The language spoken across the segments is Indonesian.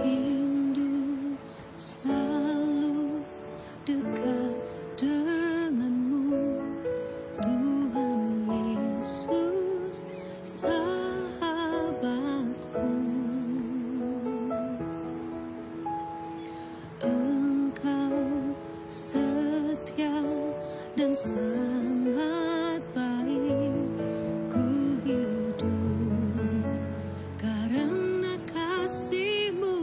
rindu selalu dekat denganmu, Tuhan Yesus sahabatku. Engkau setia dan sangat baik, ku hidup karena kasih-Mu.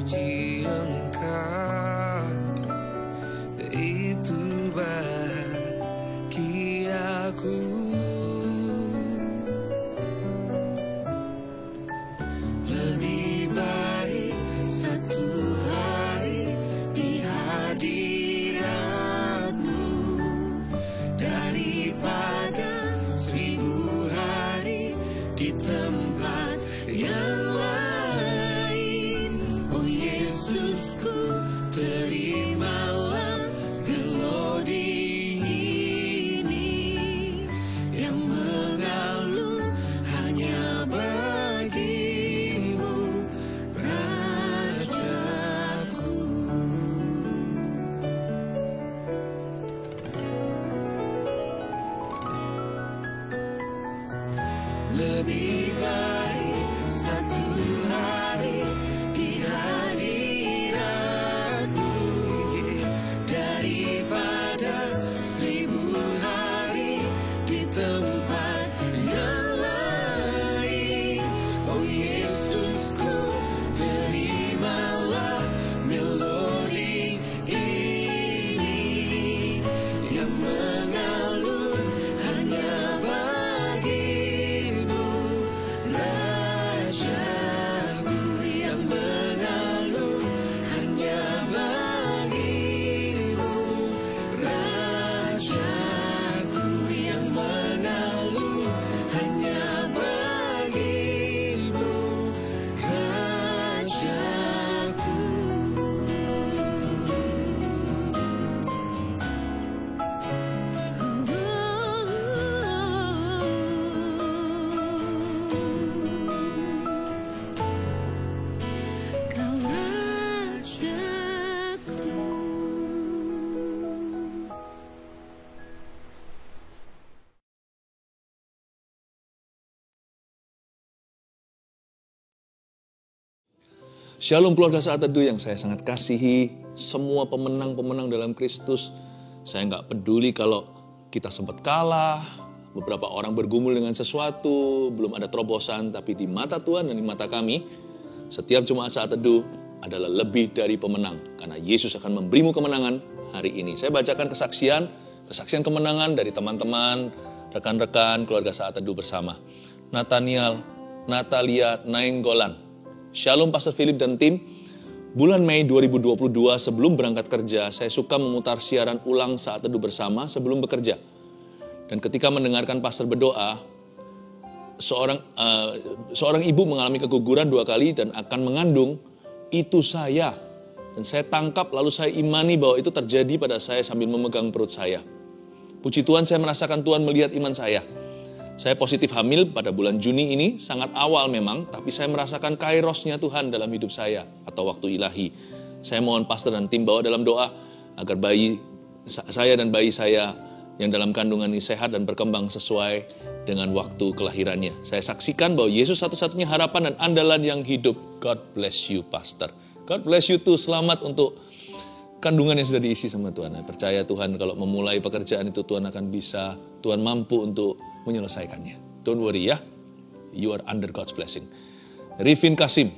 puji Engkau, itu bahagiaku. Lebih baik satu hari di hadirat-Mu daripada 1000 hari di tempat yang lain. Oh Yesusku, terimalah melodi ini yang mengalun hanya bagi-Mu, Rajaku. Lebih baik satu hari di hadirat-Mu daripada 1000 hari di tempat yang lain. Oh Yesusku, terimalah melodi ini yang mengalun hanya bagi-Mu, Rajaku, yang mengalun hanya bagi-Mu, Rajaku, yang mengalun hanya bagi-Mu, Rajaku. Kau Rajaku. Shalom keluarga Saat Teduh yang saya sangat kasihi, semua pemenang-pemenang dalam Kristus. Saya nggak peduli kalau kita sempat kalah, beberapa orang bergumul dengan sesuatu, belum ada terobosan, tapi di mata Tuhan dan di mata kami, setiap jemaat Saat Teduh adalah lebih dari pemenang, karena Yesus akan memberimu kemenangan hari ini. Saya bacakan kesaksian kemenangan dari teman-teman, rekan-rekan, keluarga Saat Teduh bersama. Natalia Nainggolan. Shalom Pastor Philip dan tim. Bulan Mei 2022 sebelum berangkat kerja, saya suka memutar siaran ulang Saat Teduh bersama sebelum bekerja. Dan ketika mendengarkan pastor berdoa, seorang ibu mengalami keguguran 2 kali dan akan mengandung. Itu saya. Dan saya tangkap lalu saya imani bahwa itu terjadi pada saya sambil memegang perut saya. Puji Tuhan, saya merasakan Tuhan melihat iman saya. Saya positif hamil pada bulan Juni ini, sangat awal memang, tapi saya merasakan kairosnya Tuhan dalam hidup saya, atau waktu ilahi. Saya mohon pastor dan tim bawa dalam doa, agar bayi saya dan bayi saya yang dalam kandungan ini sehat dan berkembang sesuai dengan waktu kelahirannya. Saya saksikan bahwa Yesus satu-satunya harapan dan andalan yang hidup. God bless you, pastor. God bless you too, selamat untuk kandungan yang sudah diisi sama Tuhan. Saya percaya Tuhan kalau memulai pekerjaan itu Tuhan akan bisa, Tuhan mampu untuk menyelesaikannya. Don't worry ya, you are under God's blessing. Rifin Kasim,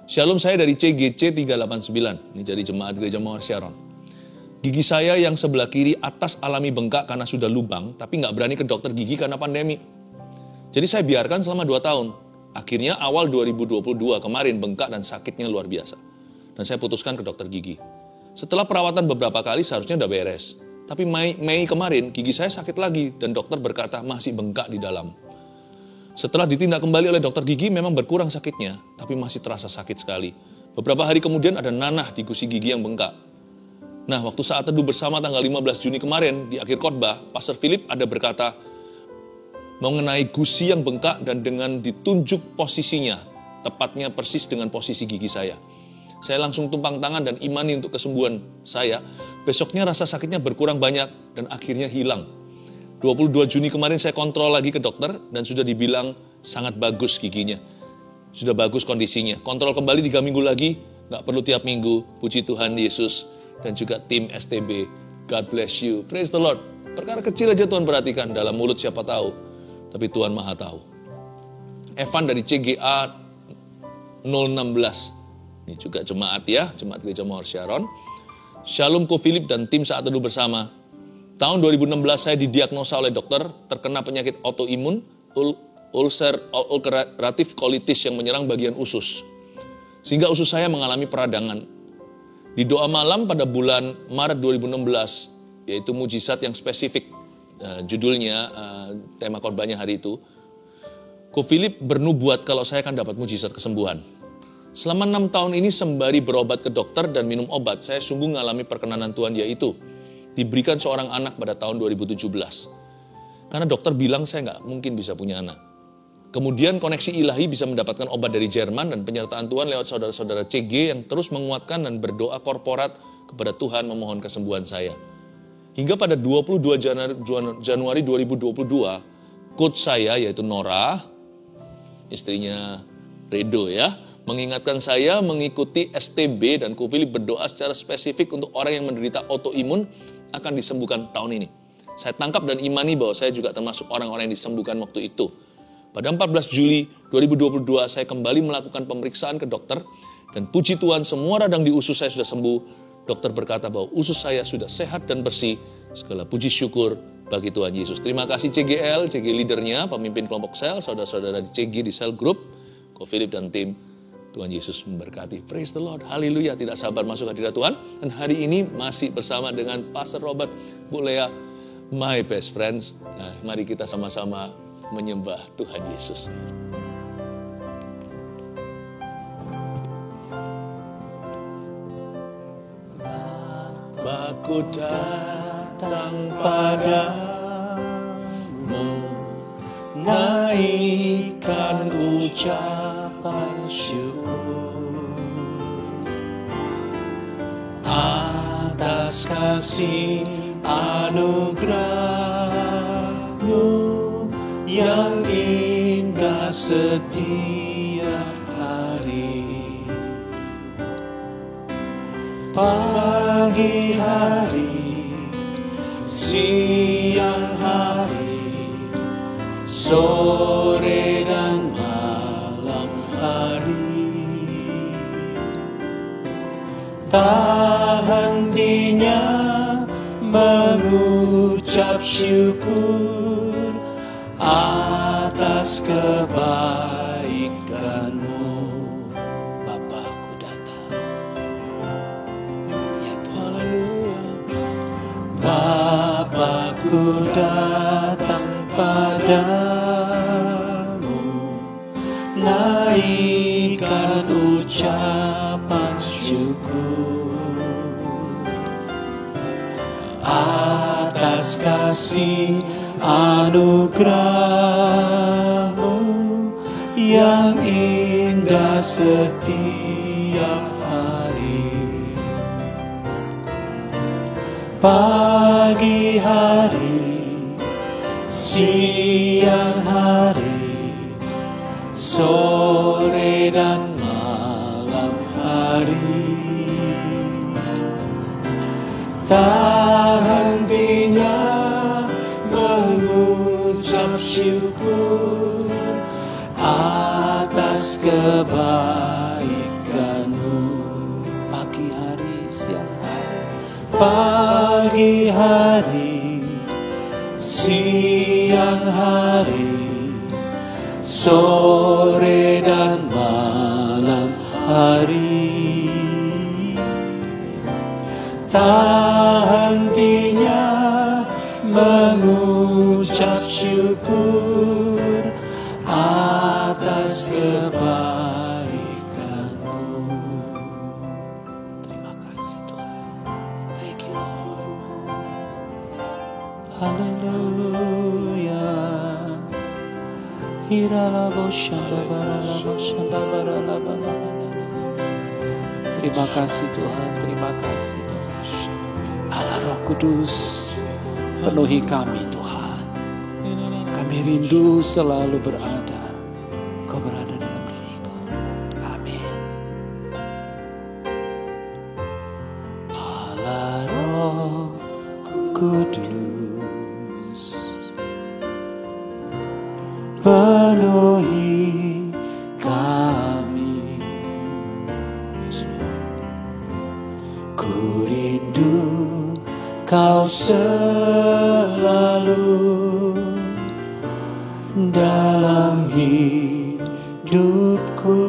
Shalom, saya dari CGC 389, ini jadi jemaat gereja Mawar Sharon. Gigi saya yang sebelah kiri atas alami bengkak karena sudah lubang, tapi nggak berani ke dokter gigi karena pandemi. Jadi saya biarkan selama 2 tahun. Akhirnya awal 2022 kemarin bengkak dan sakitnya luar biasa. Dan saya putuskan ke dokter gigi. Setelah perawatan beberapa kali seharusnya udah beres. Tapi Mei kemarin gigi saya sakit lagi dan dokter berkata masih bengkak di dalam. Setelah ditindak kembali oleh dokter gigi memang berkurang sakitnya, tapi masih terasa sakit sekali. Beberapa hari kemudian ada nanah di gusi gigi yang bengkak. Nah, waktu Saat Teduh bersama tanggal 15 Juni kemarin di akhir khotbah, Pastor Philip ada berkata mengenai gusi yang bengkak dan dengan ditunjuk posisinya, tepatnya persis dengan posisi gigi saya. Saya langsung tumpang tangan dan imani untuk kesembuhan saya. Besoknya rasa sakitnya berkurang banyak dan akhirnya hilang. 22 Juni kemarin saya kontrol lagi ke dokter dan sudah dibilang sangat bagus giginya. Sudah bagus kondisinya. Kontrol kembali 3 minggu lagi, nggak perlu tiap minggu. Puji Tuhan Yesus dan juga tim STB. God bless you. Praise the Lord. Perkara kecil aja Tuhan perhatikan, dalam mulut siapa tahu. Tapi Tuhan Maha tahu. Evan dari CGA 016. Ini juga jemaat ya, jemaat Gereja Mawar Sharon. Shalom Ko Philip dan tim Saat Teduh Bersama. Tahun 2016 saya didiagnosa oleh dokter terkena penyakit autoimun, ulcerative colitis yang menyerang bagian usus. Sehingga usus saya mengalami peradangan. Di doa malam pada bulan Maret 2016, yaitu mujizat yang spesifik, judulnya, tema khotbahnya hari itu, Ko Philip bernubuat kalau saya akan dapat mujizat kesembuhan. Selama 6 tahun ini sembari berobat ke dokter dan minum obat, saya sungguh mengalami perkenanan Tuhan, yaitu diberikan seorang anak pada tahun 2017. Karena dokter bilang saya nggak mungkin bisa punya anak. Kemudian koneksi ilahi bisa mendapatkan obat dari Jerman dan penyertaan Tuhan lewat saudara-saudara CG yang terus menguatkan dan berdoa korporat kepada Tuhan memohon kesembuhan saya. Hingga pada 22 Januari 2022, coach saya yaitu Nora, istrinya Redo ya, mengingatkan saya mengikuti STB dan Ko Philip berdoa secara spesifik untuk orang yang menderita autoimun akan disembuhkan tahun ini. Saya tangkap dan imani bahwa saya juga termasuk orang-orang yang disembuhkan waktu itu. Pada 14 Juli 2022 saya kembali melakukan pemeriksaan ke dokter dan puji Tuhan semua radang di usus saya sudah sembuh. Dokter berkata bahwa usus saya sudah sehat dan bersih. Segala puji syukur bagi Tuhan Yesus. Terima kasih CGL, CG leadernya, pemimpin kelompok sel, saudara-saudara di CG di sel group, Ko Philip dan tim. Tuhan Yesus memberkati. Praise the Lord. Haleluya. Tidak sabar masuk hadirat Tuhan. Dan hari ini masih bersama dengan Pastor Robert, Bu Lea, my best friends. Nah, mari kita sama-sama menyembah Tuhan Yesus. Bapakku datang padamu, naikkan ucapan syukur atas kasih anugerah-Mu yang indah setiap hari. Pagi hari, siang hari, sore dan malam hari, tak hentinya mengucap syukur atas kebaikan-Mu. Bapakku datang, ya Tuhan. Bapakku datang padamu, naikkan ucapan syukur atas kasih anugerah-Mu yang indah setiap hari. Pagi hari, siang hari, sore dan malam hari, tak hentinya mengucap syukur atas kebaikan-Mu. Pagi hari, siang hari, pagi hari, siang hari, sore dan malam hari, tak hentinya mengucap syukur atas kebaikan-Mu. Terima kasih Tuhan. Thank you Lord. Haleluya. Terima kasih Tuhan, terima kasih Tuhan. Allah Roh Kudus, penuhi kami Tuhan. Kami rindu selalu berada, Kau berada dalam diriku. Amin. Allah Roh Kudus, penuhi kami. Ku rindu Kau selalu dalam hidupku.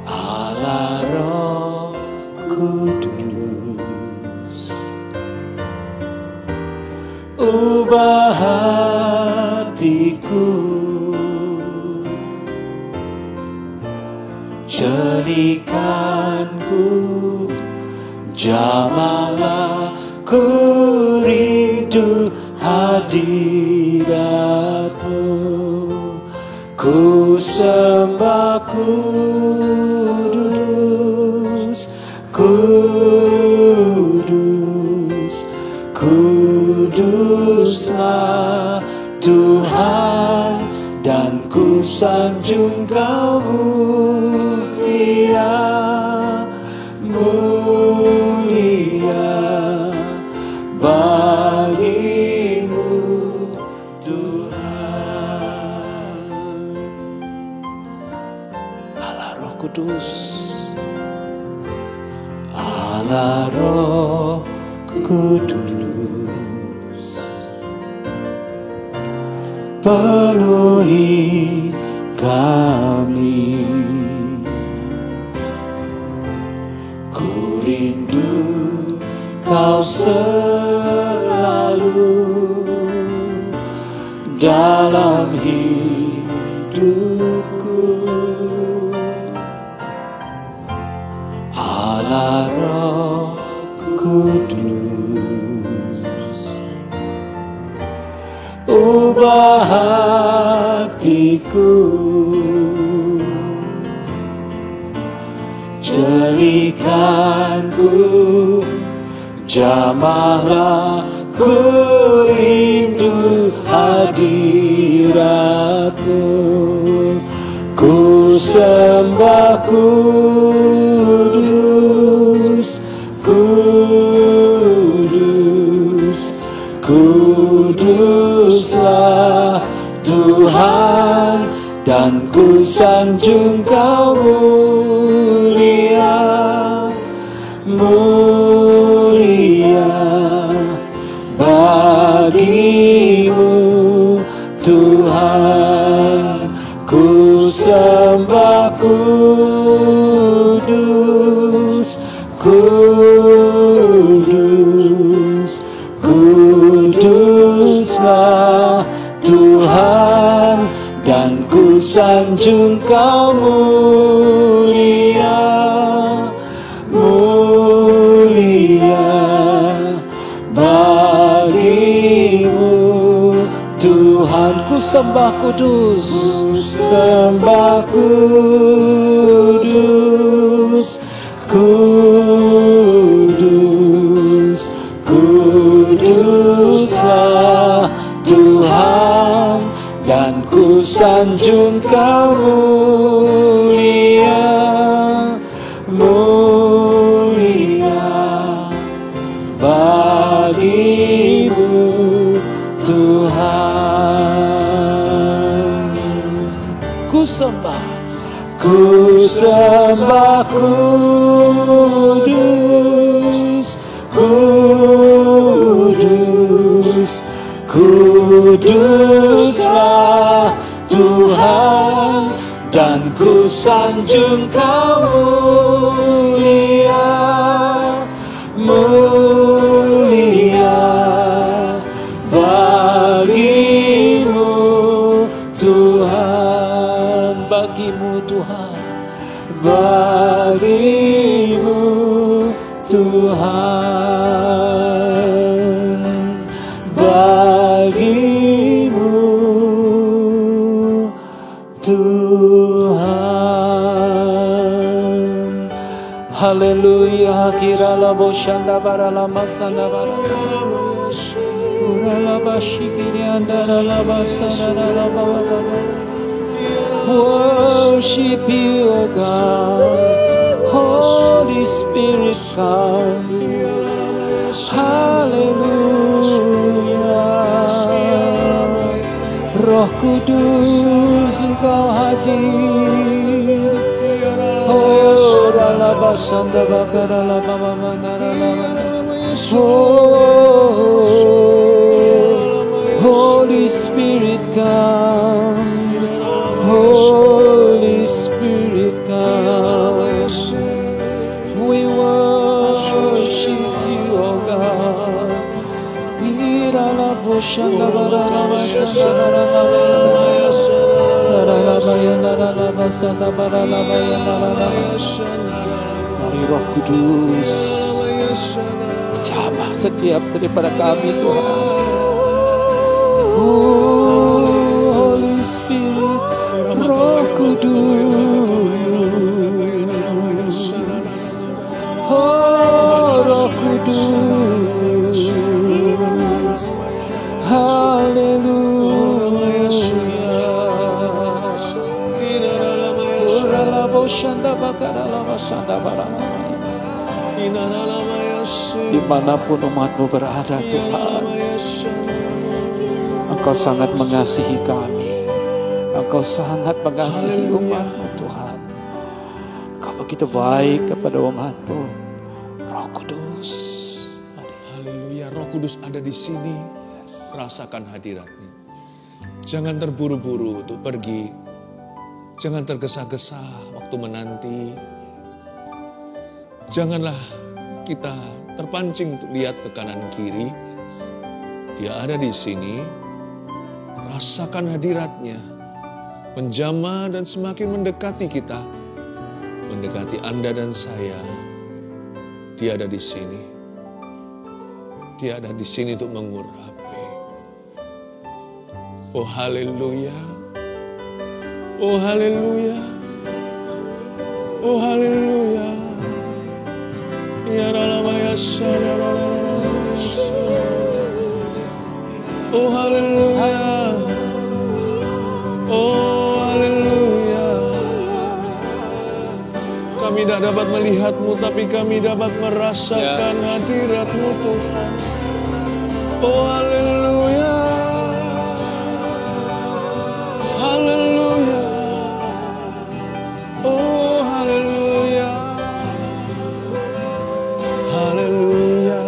Allah Roh Kudus, ubah hatiku, jadikanku jamahlah. Ku rindu hadirat-Mu, ku sembah kudus, kudus, kuduslah Tuhan, dan ku sanjung Kau mulia, mulia bagimu Tuhan. Allah Roh Kudus, Allah Roh Kudus, penuhi kami. Ku rindu Kau selalu dalam hidupku. Allah Roh Kudus, ubah hatiku, jadikanku jamahlah. Ku rindu hadirat-Mu, ku sembah kudus, kudus, kuduslah Tuhan, dan ku sanjung Kau mulia, mulia bagimu Tuhan. Ku sembah kudus, kudus, kuduslah Tuhan, dan ku sanjung Kau mulia, mulia bagimu Tuhan. Ku sembah kudus, sembah kudus, kudus, kuduslah Tuhan, dan ku sanjung Kau mulia, mulia bagimu Tuhan. Ku sembah kudus, kudus, kuduslah Tuhan, dan ku sanjung Kau mulia, mulia bagimu Tuhan, bagimu Tuhan, bagimu Tuhan, bagimu Tuhan. Haleluya. Kirala boshanda barala masanda barala urala bashikiri andara la basara la baba. Worship You, O God. Holy Spirit, come. Haleluya. Roh Kudus, Engkau hadir. Oh, Holy Spirit come, Holy Spirit come. We worship you, oh God. Mari Roh Kudus jamah setiap daripada kami, Tuhan. Holy Spirit, Roh Kudus, oh Roh Kudus, haleluya. Dimanapun umatmu berada, Tuhan, Engkau sangat mengasihi kami. Engkau sangat mengasihi umatmu, Tuhan. Engkau begitu baik kepada umatmu. Roh Kudus. Haleluya, Roh Kudus ada di sini. Rasakan hadiratnya. Jangan terburu-buru untuk pergi. Jangan tergesa-gesa waktu menanti. Janganlah kita terpancing untuk lihat ke kanan kiri. Dia ada di sini. Rasakan hadiratnya. Menjamah dan semakin mendekati kita. Mendekati Anda dan saya. Dia ada di sini. Dia ada di sini untuk mengurapi. Oh haleluya. Oh haleluya. Oh haleluya. Ya Rabbaya oh haleluya. Oh haleluya. Kami tidak dapat melihat-Mu, tapi kami dapat merasakan hadirat-Mu, Tuhan. Oh haleluya. Haleluya. Oh haleluya. Haleluya.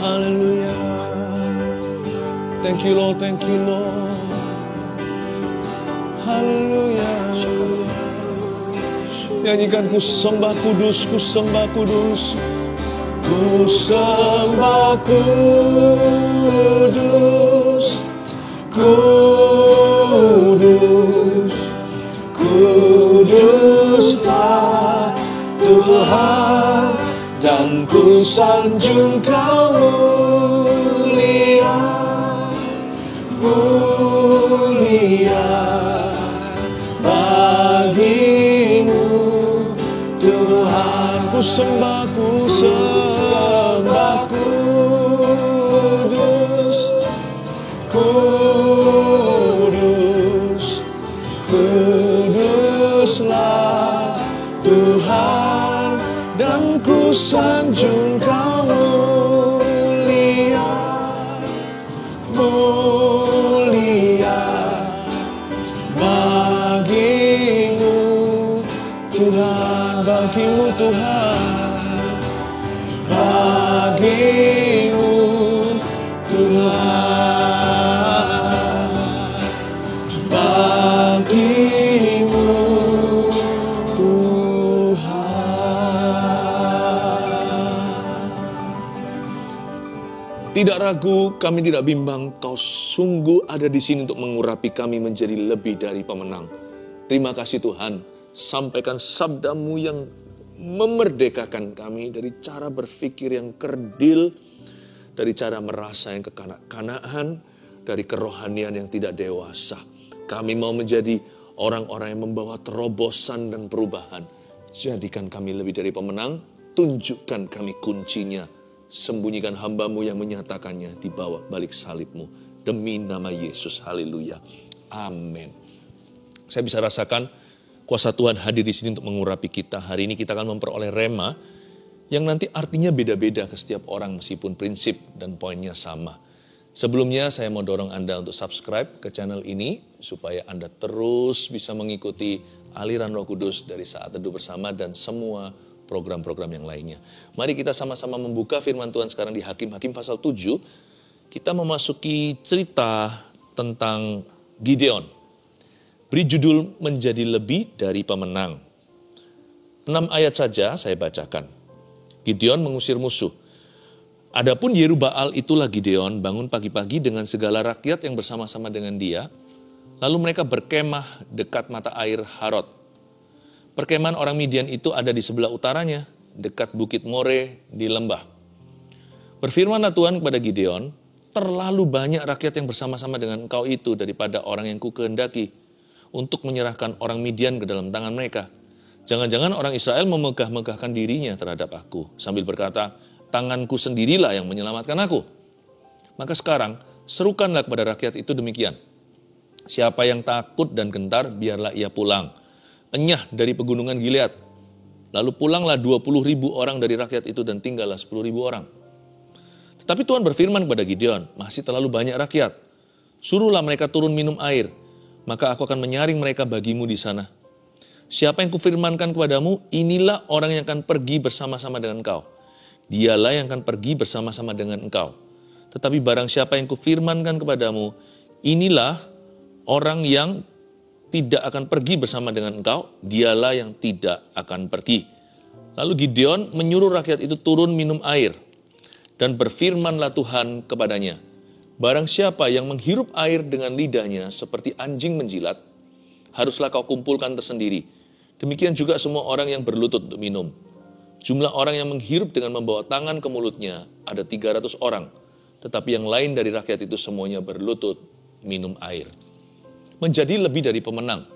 Haleluya. Thank you Lord, thank you Lord. Haleluya. Nyanyikan ku sembah kudus, ku sembah kudus. Ku sembah kudus. Kudus, kuduslah Tuhan, dan ku sanjung Kau mulia, mulia bagimu Tuhan. Ku sembah kudus, kudus, kuduslah Tuhan, dan ku sanjung Kau mulia, mulia bagimu Tuhan, bagimu Tuhan, bagimu Tuhan, bagimu Tuhan. Tidak ragu, kami tidak bimbang, Kau sungguh ada di sini untuk mengurapi kami menjadi lebih dari pemenang. Terima kasih Tuhan, sampaikan sabda-Mu yang memerdekakan kami dari cara berpikir yang kerdil, dari cara merasa yang kekanak-kanakan, dari kerohanian yang tidak dewasa. Kami mau menjadi orang-orang yang membawa terobosan dan perubahan. Jadikan kami lebih dari pemenang, tunjukkan kami kuncinya. Sembunyikan hamba-Mu yang menyatakannya di bawah balik salib-Mu. Demi nama Yesus, haleluya. Amin. Saya bisa rasakan kuasa Tuhan hadir di sini untuk mengurapi kita. Hari ini kita akan memperoleh rema yang nanti artinya beda-beda ke setiap orang meskipun prinsip dan poinnya sama. Sebelumnya saya mau dorong Anda untuk subscribe ke channel ini supaya Anda terus bisa mengikuti aliran Roh Kudus dari Saat Teduh Bersama dan semua program-program yang lainnya. Mari kita sama-sama membuka firman Tuhan sekarang di Hakim-Hakim pasal 7. Kita memasuki cerita tentang Gideon. Beri judul menjadi lebih dari pemenang. 6 ayat saja saya bacakan. Gideon mengusir musuh. Adapun Yerubbaal itulah Gideon bangun pagi-pagi dengan segala rakyat yang bersama-sama dengan dia. Lalu mereka berkemah dekat mata air Harod. Perkemahan orang Midian itu ada di sebelah utaranya, dekat bukit More di lembah. Berfirmanlah Tuhan kepada Gideon, terlalu banyak rakyat yang bersama-sama dengan engkau itu daripada orang yang kukehendaki untuk menyerahkan orang Midian ke dalam tangan mereka. Jangan-jangan orang Israel memegah-megahkan dirinya terhadap aku, sambil berkata, tanganku sendirilah yang menyelamatkan aku. Maka sekarang, serukanlah kepada rakyat itu demikian. Siapa yang takut dan gentar, biarlah ia pulang. Enyah dari pegunungan Gilead. Lalu pulanglah 20.000 orang dari rakyat itu dan tinggallah 10.000 orang. Tetapi Tuhan berfirman kepada Gideon, masih terlalu banyak rakyat. Suruhlah mereka turun minum air, maka aku akan menyaring mereka bagimu di sana. Siapa yang kufirmankan kepadamu, inilah orang yang akan pergi bersama-sama dengan engkau. Dialah yang akan pergi bersama-sama dengan engkau. Tetapi barang siapa yang kufirmankan kepadamu, inilah orang yang tidak akan pergi bersama dengan engkau, dialah yang tidak akan pergi. Lalu Gideon menyuruh rakyat itu turun minum air. Dan berfirmanlah Tuhan kepadanya, barang siapa yang menghirup air dengan lidahnya seperti anjing menjilat, haruslah kau kumpulkan tersendiri. Demikian juga semua orang yang berlutut untuk minum. Jumlah orang yang menghirup dengan membawa tangan ke mulutnya ada 300 orang. Tetapi yang lain dari rakyat itu semuanya berlutut minum air. Menjadi lebih dari pemenang.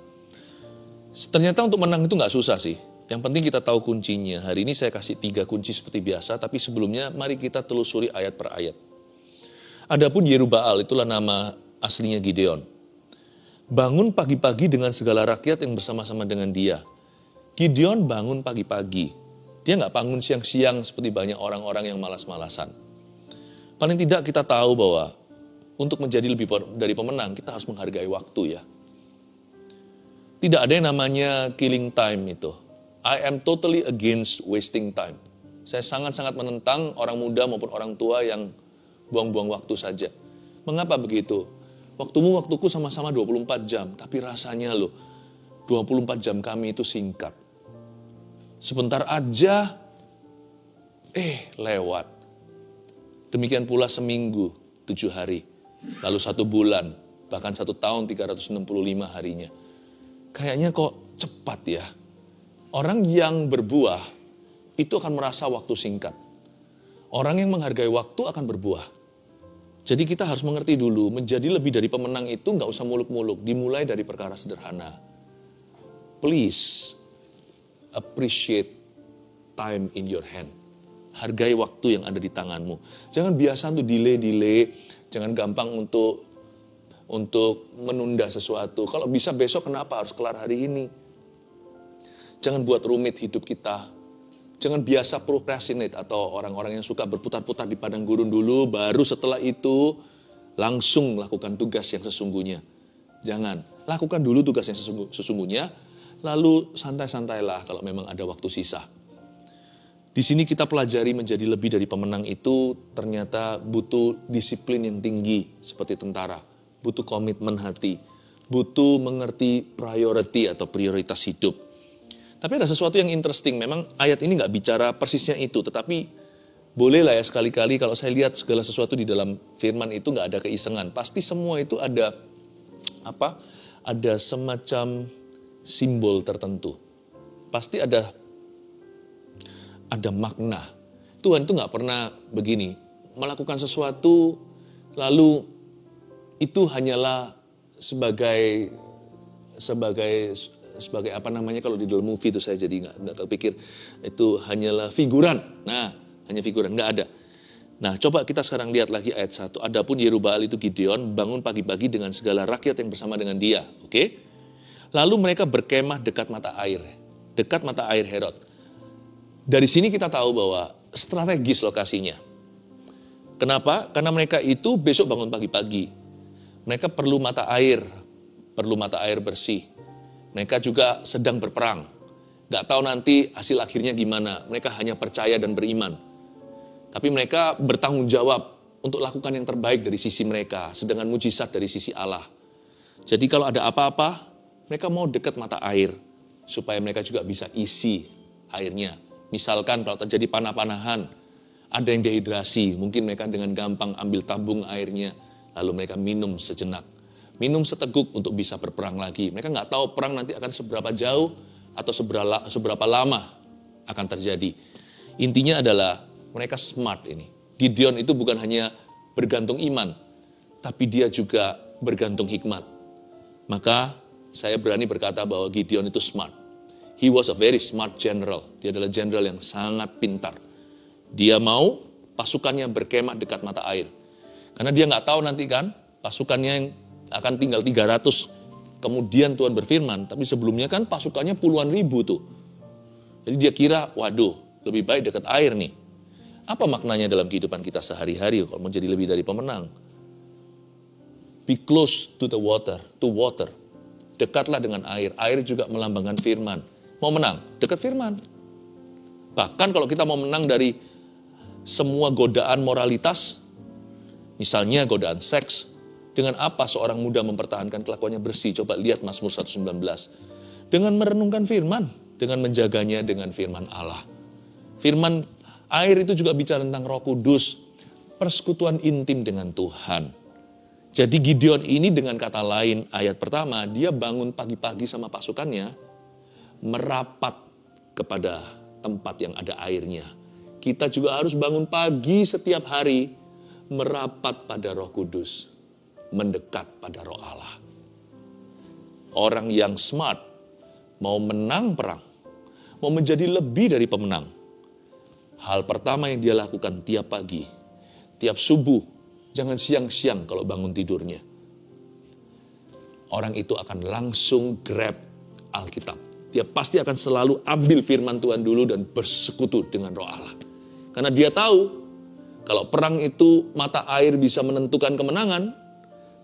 Ternyata untuk menang itu nggak susah sih. Yang penting kita tahu kuncinya. Hari ini saya kasih 3 kunci seperti biasa. Tapi sebelumnya mari kita telusuri ayat per ayat. Adapun Yerubbaal itulah nama aslinya Gideon. Bangun pagi-pagi dengan segala rakyat yang bersama-sama dengan dia. Gideon bangun pagi-pagi. Dia nggak bangun siang-siang seperti banyak orang-orang yang malas-malasan. Paling tidak kita tahu bahwa untuk menjadi lebih dari pemenang, kita harus menghargai waktu ya. Tidak ada yang namanya killing time itu. I am totally against wasting time. Saya sangat-sangat menentang orang muda maupun orang tua yang buang-buang waktu saja. Mengapa begitu? Waktumu, waktuku sama-sama 24 jam. Tapi rasanya loh, 24 jam kami itu singkat. Sebentar aja, lewat. Demikian pula seminggu, 7 hari. Lalu 1 bulan, bahkan 1 tahun 365 harinya. Kayaknya kok cepat ya. Orang yang berbuah, itu akan merasa waktu singkat. Orang yang menghargai waktu akan berbuah. Jadi kita harus mengerti dulu, menjadi lebih dari pemenang itu nggak usah muluk-muluk, dimulai dari perkara sederhana. Please, appreciate time in your hand. Hargai waktu yang ada di tanganmu. Jangan biasa untuk delay, jangan gampang untuk menunda sesuatu. Kalau bisa besok, kenapa harus kelar hari ini? Jangan buat rumit hidup kita. Jangan biasa procrastinate atau orang-orang yang suka berputar-putar di padang gurun dulu, baru setelah itu langsung lakukan tugas yang sesungguhnya. Jangan, lakukan dulu tugas yang sesungguhnya, lalu santai-santailah kalau memang ada waktu sisa. Di sini kita pelajari menjadi lebih dari pemenang itu ternyata butuh disiplin yang tinggi seperti tentara, butuh komitmen hati, butuh mengerti priority atau prioritas hidup. Tapi ada sesuatu yang interesting, memang ayat ini nggak bicara persisnya itu, tetapi bolehlah ya sekali-kali kalau saya lihat segala sesuatu di dalam firman itu nggak ada keisengan. Pasti semua itu ada semacam simbol tertentu. Pasti ada makna. Tuhan itu nggak pernah begini, melakukan sesuatu lalu itu hanyalah sebagai apa namanya kalau di dalam movie itu saya jadi nggak kepikir itu hanyalah figuran. Nah, hanya figuran, nggak ada. Nah, coba kita sekarang lihat lagi ayat 1. Adapun Yerubbaal itu Gideon bangun pagi-pagi dengan segala rakyat yang bersama dengan dia. Oke? Lalu mereka berkemah dekat mata air Herod. Dari sini kita tahu bahwa strategis lokasinya. Kenapa? Karena mereka itu besok bangun pagi-pagi. Mereka perlu mata air bersih. Mereka juga sedang berperang. Gak tahu nanti hasil akhirnya gimana. Mereka hanya percaya dan beriman. Tapi mereka bertanggung jawab untuk lakukan yang terbaik dari sisi mereka, sedangkan mujizat dari sisi Allah. Jadi kalau ada apa-apa, mereka mau dekat mata air, supaya mereka juga bisa isi airnya. Misalkan kalau terjadi panah-panahan, ada yang dehidrasi, mungkin mereka dengan gampang ambil tabung airnya, lalu mereka minum sejenak. Minum seteguk untuk bisa berperang lagi. Mereka nggak tahu perang nanti akan seberapa jauh atau seberapa lama akan terjadi. Intinya adalah mereka smart ini. Gideon itu bukan hanya bergantung iman, tapi dia juga bergantung hikmat. Maka saya berani berkata bahwa Gideon itu smart. He was a very smart general. Dia adalah general yang sangat pintar. Dia mau pasukannya berkemah dekat mata air. Karena dia nggak tahu nanti kan pasukannya yang akan tinggal 300. Kemudian Tuhan berfirman, tapi sebelumnya kan pasukannya puluhan ribu tuh. Jadi dia kira, waduh, lebih baik dekat air nih. Apa maknanya dalam kehidupan kita sehari-hari kalau mau jadi lebih dari pemenang? Be close to the water, to water. Dekatlah dengan air. Air juga melambangkan firman. Mau menang, dekat firman. Bahkan kalau kita mau menang dari semua godaan moralitas, misalnya godaan seks, dengan apa seorang muda mempertahankan kelakuannya bersih? Coba lihat Mazmur 119. Dengan merenungkan firman, dengan menjaganya dengan firman Allah. Firman air itu juga bicara tentang Roh Kudus, persekutuan intim dengan Tuhan. Jadi Gideon ini dengan kata lain, ayat pertama, dia bangun pagi-pagi sama pasukannya, merapat kepada tempat yang ada airnya. Kita juga harus bangun pagi setiap hari, merapat pada Roh Kudus, mendekat pada Roh Allah. Orang yang smart, mau menang perang, mau menjadi lebih dari pemenang. Hal pertama yang dia lakukan tiap pagi, tiap subuh, jangan siang-siang kalau bangun tidurnya. Orang itu akan langsung grab Alkitab. Dia pasti akan selalu ambil firman Tuhan dulu dan bersekutu dengan Roh Allah. Karena dia tahu, kalau perang itu mata air bisa menentukan kemenangan,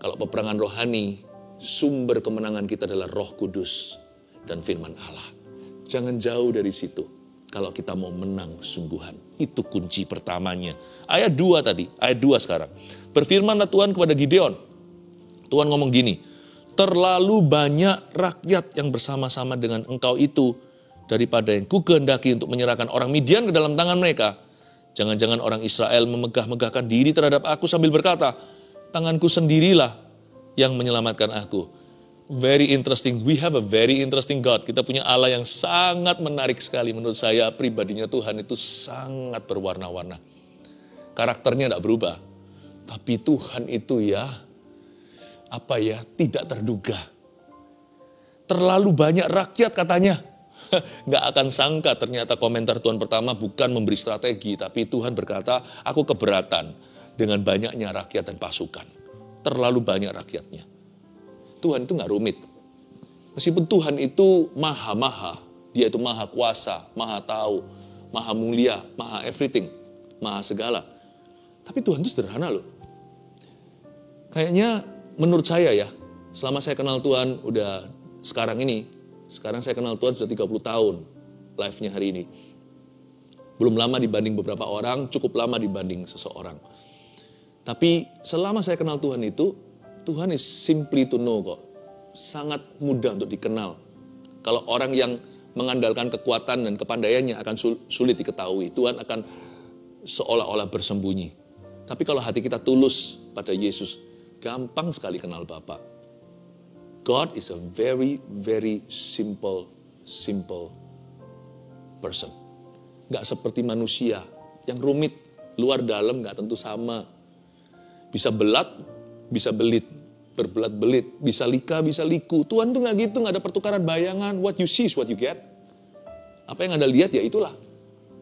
kalau peperangan rohani, sumber kemenangan kita adalah Roh Kudus dan firman Allah. Jangan jauh dari situ kalau kita mau menang sungguhan. Itu kunci pertamanya. Ayat 2 tadi, ayat 2 sekarang. Berfirmanlah Tuhan kepada Gideon. Tuhan ngomong gini, terlalu banyak rakyat yang bersama-sama dengan engkau itu daripada yang kukehendaki untuk menyerahkan orang Midian ke dalam tangan mereka. Jangan-jangan orang Israel memegah-megahkan diri terhadap aku sambil berkata, tanganku sendirilah yang menyelamatkan aku. Very interesting. We have a very interesting God. Kita punya Allah yang sangat menarik sekali. Menurut saya pribadinya Tuhan itu sangat berwarna-warna. Karakternya tidak berubah. Tapi Tuhan itu tidak terduga. Terlalu banyak rakyat katanya. Nggak akan sangka ternyata komentar Tuhan pertama bukan memberi strategi. Tapi Tuhan berkata, aku keberatan dengan banyaknya rakyat dan pasukan. Terlalu banyak rakyatnya. Tuhan itu nggak rumit. Meskipun Tuhan itu maha-maha. Dia itu maha kuasa, maha tahu, maha mulia, maha everything, maha segala. Tapi Tuhan itu sederhana loh. Kayaknya menurut saya selama saya kenal Tuhan sekarang saya kenal Tuhan sudah 30 tahun life-nya hari ini. Belum lama dibanding beberapa orang, cukup lama dibanding seseorang. Tapi selama saya kenal Tuhan itu, Tuhan is simply to know kok. Sangat mudah untuk dikenal. Kalau orang yang mengandalkan kekuatan dan kepandaiannya akan sulit diketahui. Tuhan akan seolah-olah bersembunyi. Tapi kalau hati kita tulus pada Yesus, gampang sekali kenal Bapa. God is a very, very simple person. Gak seperti manusia yang rumit, luar dalam gak tentu sama. Bisa belat, bisa belit, berbelat-belit, bisa lika, bisa liku. Tuhan tuh gak gitu, gak ada pertukaran bayangan. What you see is what you get. Apa yang Anda lihat ya itulah.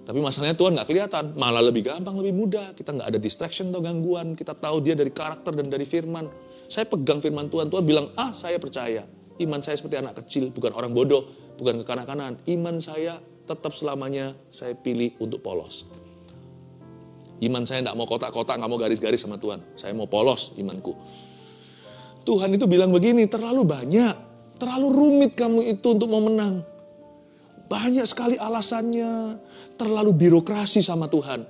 Tapi masalahnya Tuhan gak kelihatan, malah lebih gampang, lebih mudah. Kita gak ada distraction atau gangguan. Kita tahu dia dari karakter dan dari firman. Saya pegang firman Tuhan, Tuhan bilang, saya percaya. Iman saya seperti anak kecil, bukan orang bodoh, bukan kekanak-kanakan. Iman saya tetap selamanya saya pilih untuk polos. Iman saya tidak mau kotak-kotak, nggak mau garis-garis sama Tuhan. Saya mau polos imanku. Tuhan itu bilang begini, terlalu banyak, terlalu rumit kamu itu untuk mau menang. Banyak sekali alasannya, terlalu birokrasi sama Tuhan.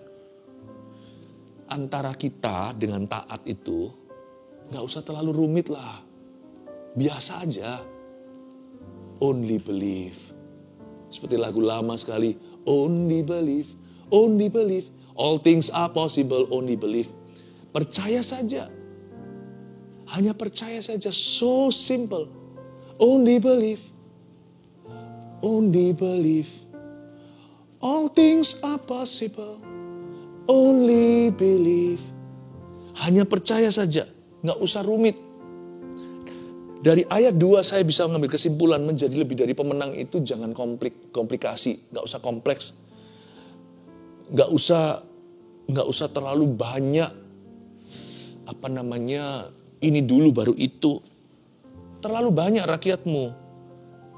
Antara kita dengan taat itu, nggak usah terlalu rumit lah. Biasa aja. Only believe. Seperti lagu lama sekali. Only believe, only believe. All things are possible, only believe. Percaya saja. Hanya percaya saja, so simple. Only believe. Only believe. All things are possible. Only believe. Hanya percaya saja, nggak usah rumit. Dari ayat 2 saya bisa mengambil kesimpulan menjadi lebih dari pemenang itu jangan komplikasi, nggak usah kompleks. Nggak usah terlalu banyak ini dulu baru itu. Terlalu banyak rakyatmu.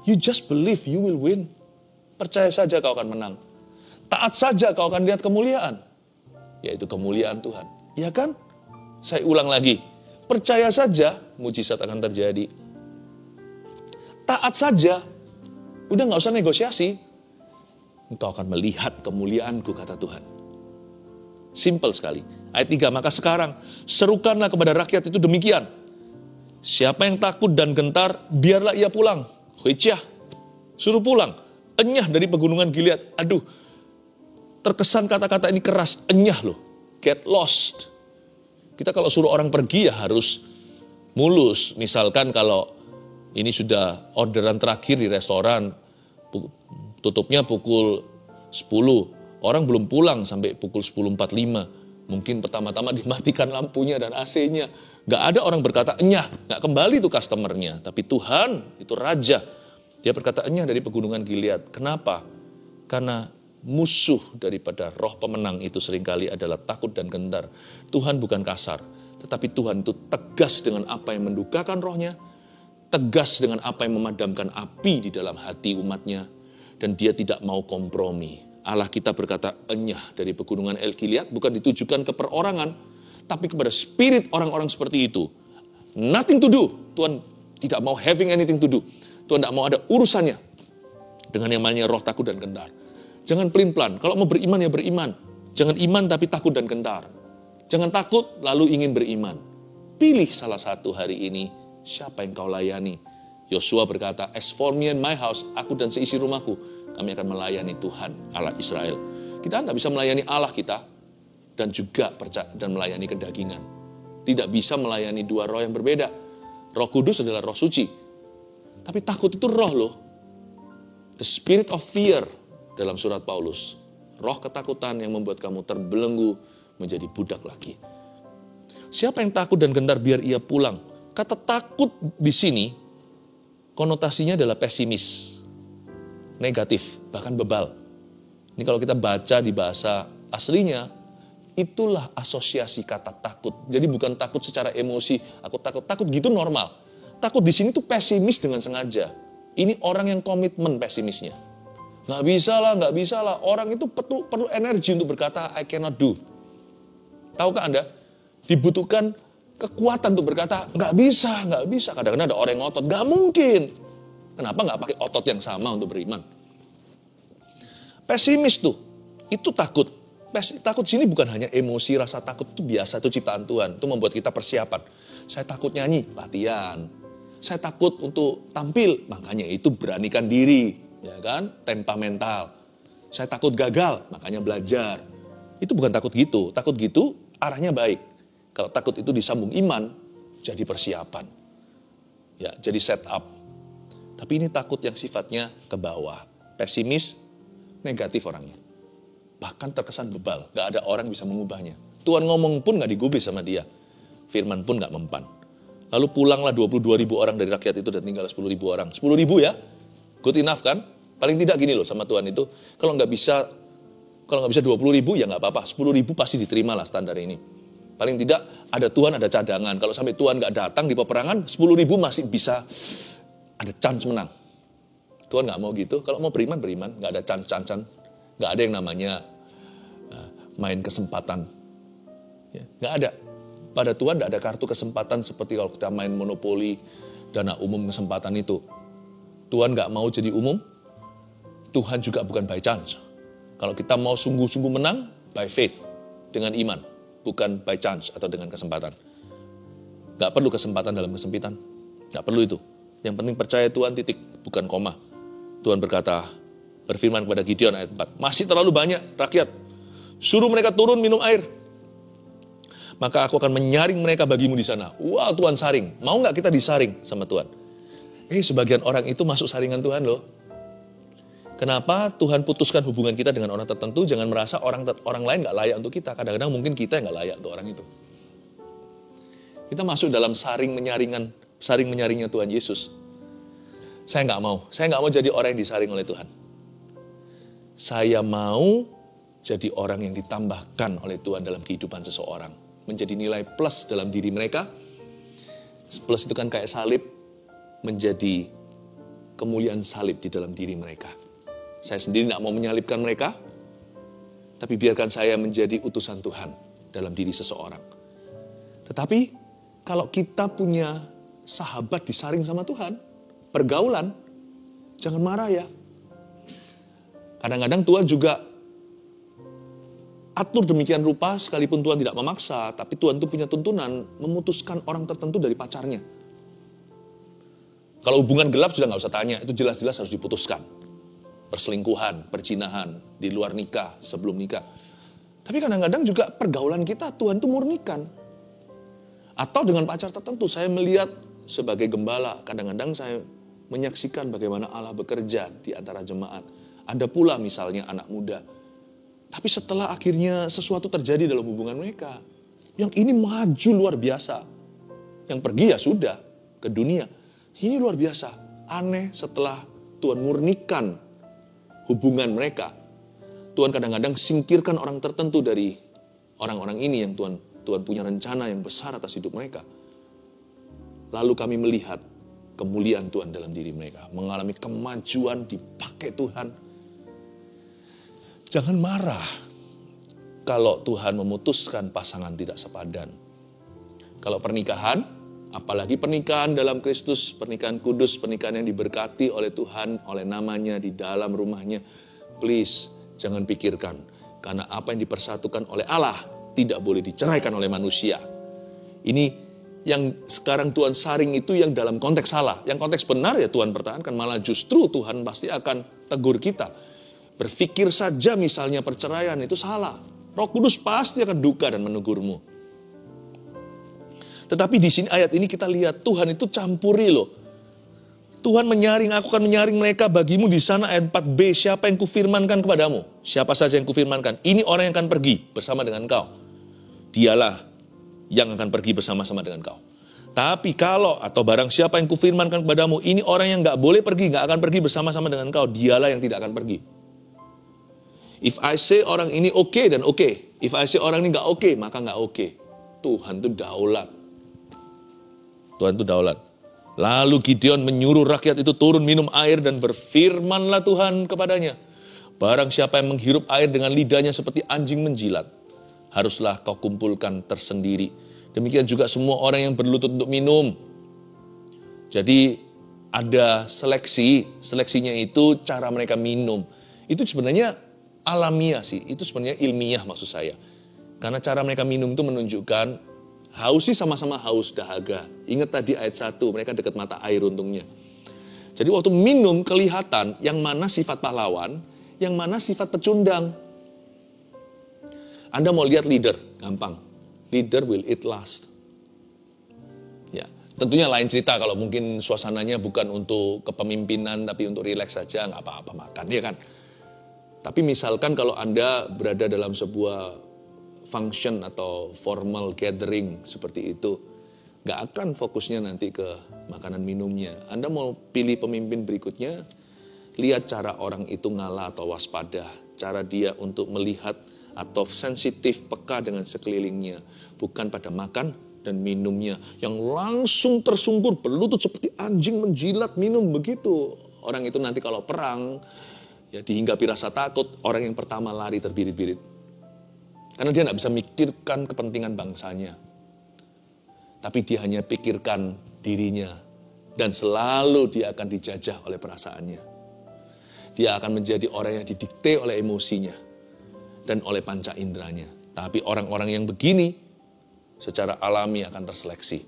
You just believe you will win. Percaya saja kau akan menang. Taat saja kau akan lihat kemuliaan. Yaitu kemuliaan Tuhan. Ya kan? Saya ulang lagi. Percaya saja mujizat akan terjadi. Taat saja. Udah gak usah negosiasi. Engkau akan melihat kemuliaanku, kata Tuhan. Simple sekali. Ayat 3, maka sekarang serukanlah kepada rakyat itu demikian. Siapa yang takut dan gentar, biarlah ia pulang. Huicyah, suruh pulang. Enyah dari pegunungan Gilead. Aduh, terkesan kata-kata ini keras. Enyah loh, get lost. Kita kalau suruh orang pergi ya harus mulus. Misalkan kalau ini sudah orderan terakhir di restoran, tutupnya pukul 10. Orang belum pulang sampai pukul 10.45. Mungkin pertama-tama dimatikan lampunya dan AC-nya. Gak ada orang berkata enyah, gak kembali tuh customernya. Tapi Tuhan itu raja. Dia berkata enyah dari pegunungan Gilead. Kenapa? Karena musuh daripada roh pemenang itu seringkali adalah takut dan gentar. Tuhan bukan kasar. Tetapi Tuhan itu tegas dengan apa yang mendukakan rohnya. Tegas dengan apa yang memadamkan api di dalam hati umatnya. Dan dia tidak mau kompromi. Allah kita berkata enyah dari pegunungan El Gilead bukan ditujukan ke perorangan, tapi kepada spirit orang-orang seperti itu. Nothing to do. Tuhan tidak mau having anything to do. Tuhan tidak mau ada urusannya dengan yang namanya roh takut dan gentar. Jangan pelin-pelan. Kalau mau beriman ya beriman. Jangan iman tapi takut dan gentar. Jangan takut lalu ingin beriman. Pilih salah satu hari ini siapa yang kau layani. Yosua berkata, as for me and my house, aku dan seisi rumahku, kami akan melayani Tuhan Allah Israel. Kita tidak bisa melayani Allah kita dan juga percaya dan melayani kedagingan. Tidak bisa melayani dua roh yang berbeda. Roh Kudus adalah roh suci. Tapi takut itu roh loh. The spirit of fear dalam surat Paulus. Roh ketakutan yang membuat kamu terbelenggu menjadi budak lagi. Siapa yang takut dan gentar biar ia pulang. Kata takut di sini konotasinya adalah pesimis. Negatif, bahkan bebal. Ini kalau kita baca di bahasa aslinya, itulah asosiasi kata takut. Jadi bukan takut secara emosi, aku takut gitu normal. Takut di sini tuh pesimis dengan sengaja. Ini orang yang komitmen pesimisnya. Nggak bisa lah. Orang itu perlu energi untuk berkata, I cannot do. Tahukah Anda? Dibutuhkan kekuatan untuk berkata, nggak bisa. Kadang-kadang ada orang yang ngotot, nggak mungkin. Kenapa nggak pakai otot yang sama untuk beriman? Pesimis tuh, itu takut. Takut sini bukan hanya emosi, rasa takut itu biasa, itu ciptaan Tuhan. Itu membuat kita persiapan. Saya takut nyanyi, latihan. Saya takut untuk tampil, makanya itu beranikan diri. Ya kan? Temperamental. Saya takut gagal, makanya belajar. Itu bukan takut gitu. Takut gitu arahnya baik. Kalau takut itu disambung iman, jadi persiapan. Ya, jadi set up. Tapi ini takut yang sifatnya ke bawah. Pesimis, negatif orangnya. Bahkan terkesan bebal. Gak ada orang bisa mengubahnya. Tuhan ngomong pun gak digubris sama dia. Firman pun gak mempan. Lalu pulanglah 22.000 orang dari rakyat itu dan tinggal 10.000 orang. 10.000 ya? Good enough kan? Paling tidak gini loh sama Tuhan itu. Kalau gak bisa 20.000 ya gak apa-apa. 10.000 pasti diterima lah standar ini. Paling tidak ada Tuhan, ada cadangan. Kalau sampai Tuhan gak datang di peperangan, 10.000 masih bisa ada chance menang. Tuhan gak mau gitu. Kalau mau beriman, gak ada chance. Gak ada yang namanya main kesempatan. Ya, nggak ada. Pada Tuhan nggak ada kartu kesempatan seperti kalau kita main monopoli, dana umum kesempatan itu. Tuhan nggak mau jadi umum, Tuhan juga bukan by chance. Kalau kita mau sungguh-sungguh menang, by faith, dengan iman, bukan by chance atau dengan kesempatan. Nggak perlu kesempatan dalam kesempitan, nggak perlu itu. Yang penting percaya Tuhan, titik, bukan koma. Tuhan berfirman kepada Gideon ayat 4, masih terlalu banyak rakyat, suruh mereka turun minum air. Maka aku akan menyaring mereka bagimu di sana. Wah, Tuhan saring. Mau nggak kita disaring sama Tuhan? Sebagian orang itu masuk saringan Tuhan loh. Kenapa Tuhan putuskan hubungan kita dengan orang tertentu? Jangan merasa orang lain nggak layak untuk kita. Kadang-kadang mungkin kita yang nggak layak untuk orang itu. Kita masuk dalam saring menyaringnya Tuhan Yesus. Saya nggak mau jadi orang yang disaring oleh Tuhan. Saya mau jadi orang yang ditambahkan oleh Tuhan dalam kehidupan seseorang. Menjadi nilai plus dalam diri mereka. Plus itu kan kayak salib, menjadi kemuliaan salib di dalam diri mereka. Saya sendiri tidak mau menyalibkan mereka, tapi biarkan saya menjadi utusan Tuhan dalam diri seseorang. Tetapi kalau kita punya sahabat disaring sama Tuhan, pergaulan, jangan marah ya. Kadang-kadang Tuhan juga atur demikian rupa, sekalipun Tuhan tidak memaksa, tapi Tuhan itu punya tuntunan memutuskan orang tertentu dari pacarnya. Kalau hubungan gelap sudah nggak usah tanya, itu jelas-jelas harus diputuskan. Perselingkuhan, perzinahan, di luar nikah, sebelum nikah. Tapi kadang-kadang juga pergaulan kita Tuhan itu murnikan. Atau dengan pacar tertentu, saya melihat sebagai gembala, kadang-kadang saya menyaksikan bagaimana Allah bekerja di antara jemaat. Ada pula misalnya anak muda. Tapi setelah akhirnya sesuatu terjadi dalam hubungan mereka, yang ini maju luar biasa. Yang pergi ya sudah, ke dunia. Ini luar biasa. Aneh setelah Tuhan murnikan hubungan mereka. Tuhan kadang-kadang singkirkan orang tertentu dari orang-orang ini yang Tuhan punya rencana yang besar atas hidup mereka. Lalu kami melihat kemuliaan Tuhan dalam diri mereka. Mengalami kemajuan, dipakai Tuhan. Jangan marah kalau Tuhan memutuskan pasangan tidak sepadan. Kalau pernikahan, apalagi pernikahan dalam Kristus, pernikahan kudus, pernikahan yang diberkati oleh Tuhan, oleh namanya di dalam rumahnya. Please, jangan pikirkan. Karena apa yang dipersatukan oleh Allah tidak boleh diceraikan oleh manusia. Ini yang sekarang Tuhan saring itu yang dalam konteks salah. Yang konteks benar ya Tuhan pertahankan. Malah justru Tuhan pasti akan tegur kita. Berpikir saja misalnya perceraian itu salah. Roh Kudus pasti akan duka dan menegurmu. Tetapi di sini ayat ini kita lihat Tuhan itu campuri loh. Tuhan menyaring, aku akan menyaring mereka bagimu di sana ayat 4b. Siapa yang kufirmankan kepadamu? Siapa saja yang kufirmankan? Ini orang yang akan pergi bersama dengan kau. Dialah yang akan pergi bersama-sama dengan kau. Tapi kalau atau barang siapa yang kufirmankan kepadamu, ini orang yang gak boleh pergi, gak akan pergi bersama-sama dengan kau. Dialah yang tidak akan pergi. If I say orang ini oke dan oke. If I say orang ini gak oke, maka gak oke. Tuhan itu daulat. Tuhan itu daulat. Lalu Gideon menyuruh rakyat itu turun minum air dan berfirmanlah Tuhan kepadanya. Barang siapa yang menghirup air dengan lidahnya seperti anjing menjilat, haruslah kau kumpulkan tersendiri. Demikian juga semua orang yang berlutut untuk minum. Jadi ada seleksinya itu cara mereka minum. Itu sebenarnya alamiah sih, itu sebenarnya ilmiah maksud saya. Karena cara mereka minum itu menunjukkan haus sih sama-sama haus dahaga. Ingat tadi ayat 1, mereka dekat mata air untungnya. Jadi waktu minum kelihatan yang mana sifat pahlawan, yang mana sifat pecundang. Anda mau lihat leader, gampang. Leader will eat last. Ya, tentunya lain cerita kalau mungkin suasananya bukan untuk kepemimpinan tapi untuk rileks saja, nggak apa-apa makan, ya kan? Tapi misalkan kalau Anda berada dalam sebuah function atau formal gathering seperti itu, nggak akan fokusnya nanti ke makanan minumnya. Anda mau pilih pemimpin berikutnya, lihat cara orang itu ngalah atau waspada, cara dia untuk melihat atau sensitif peka dengan sekelilingnya, bukan pada makan dan minumnya yang langsung tersungkur berlutut seperti anjing menjilat minum begitu. Orang itu nanti kalau perang, ya dihinggapi rasa takut, orang yang pertama lari terbirit-birit. Karena dia tidak bisa mikirkan kepentingan bangsanya. Tapi dia hanya pikirkan dirinya. Dan selalu dia akan dijajah oleh perasaannya. Dia akan menjadi orang yang didikte oleh emosinya. Dan oleh panca inderanya. Tapi orang-orang yang begini secara alami akan terseleksi.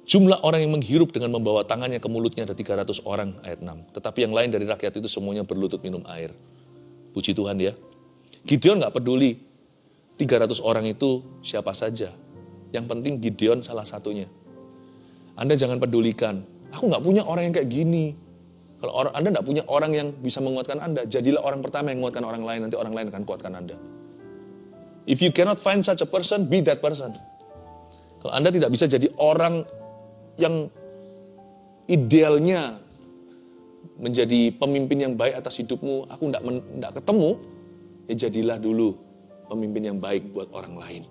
Jumlah orang yang menghirup dengan membawa tangannya ke mulutnya ada 300 orang, ayat 6. Tetapi yang lain dari rakyat itu semuanya berlutut minum air. Puji Tuhan ya. Gideon gak peduli 300 orang itu siapa saja. Yang penting Gideon salah satunya. Anda jangan pedulikan, aku gak punya orang yang kayak gini. Kalau Anda gak punya orang yang bisa menguatkan Anda, jadilah orang pertama yang menguatkan orang lain, nanti orang lain akan kuatkan Anda. If you cannot find such a person, be that person. Kalau Anda tidak bisa jadi orang yang idealnya menjadi pemimpin yang baik atas hidupmu, aku tidak ketemu, ya jadilah dulu pemimpin yang baik buat orang lain.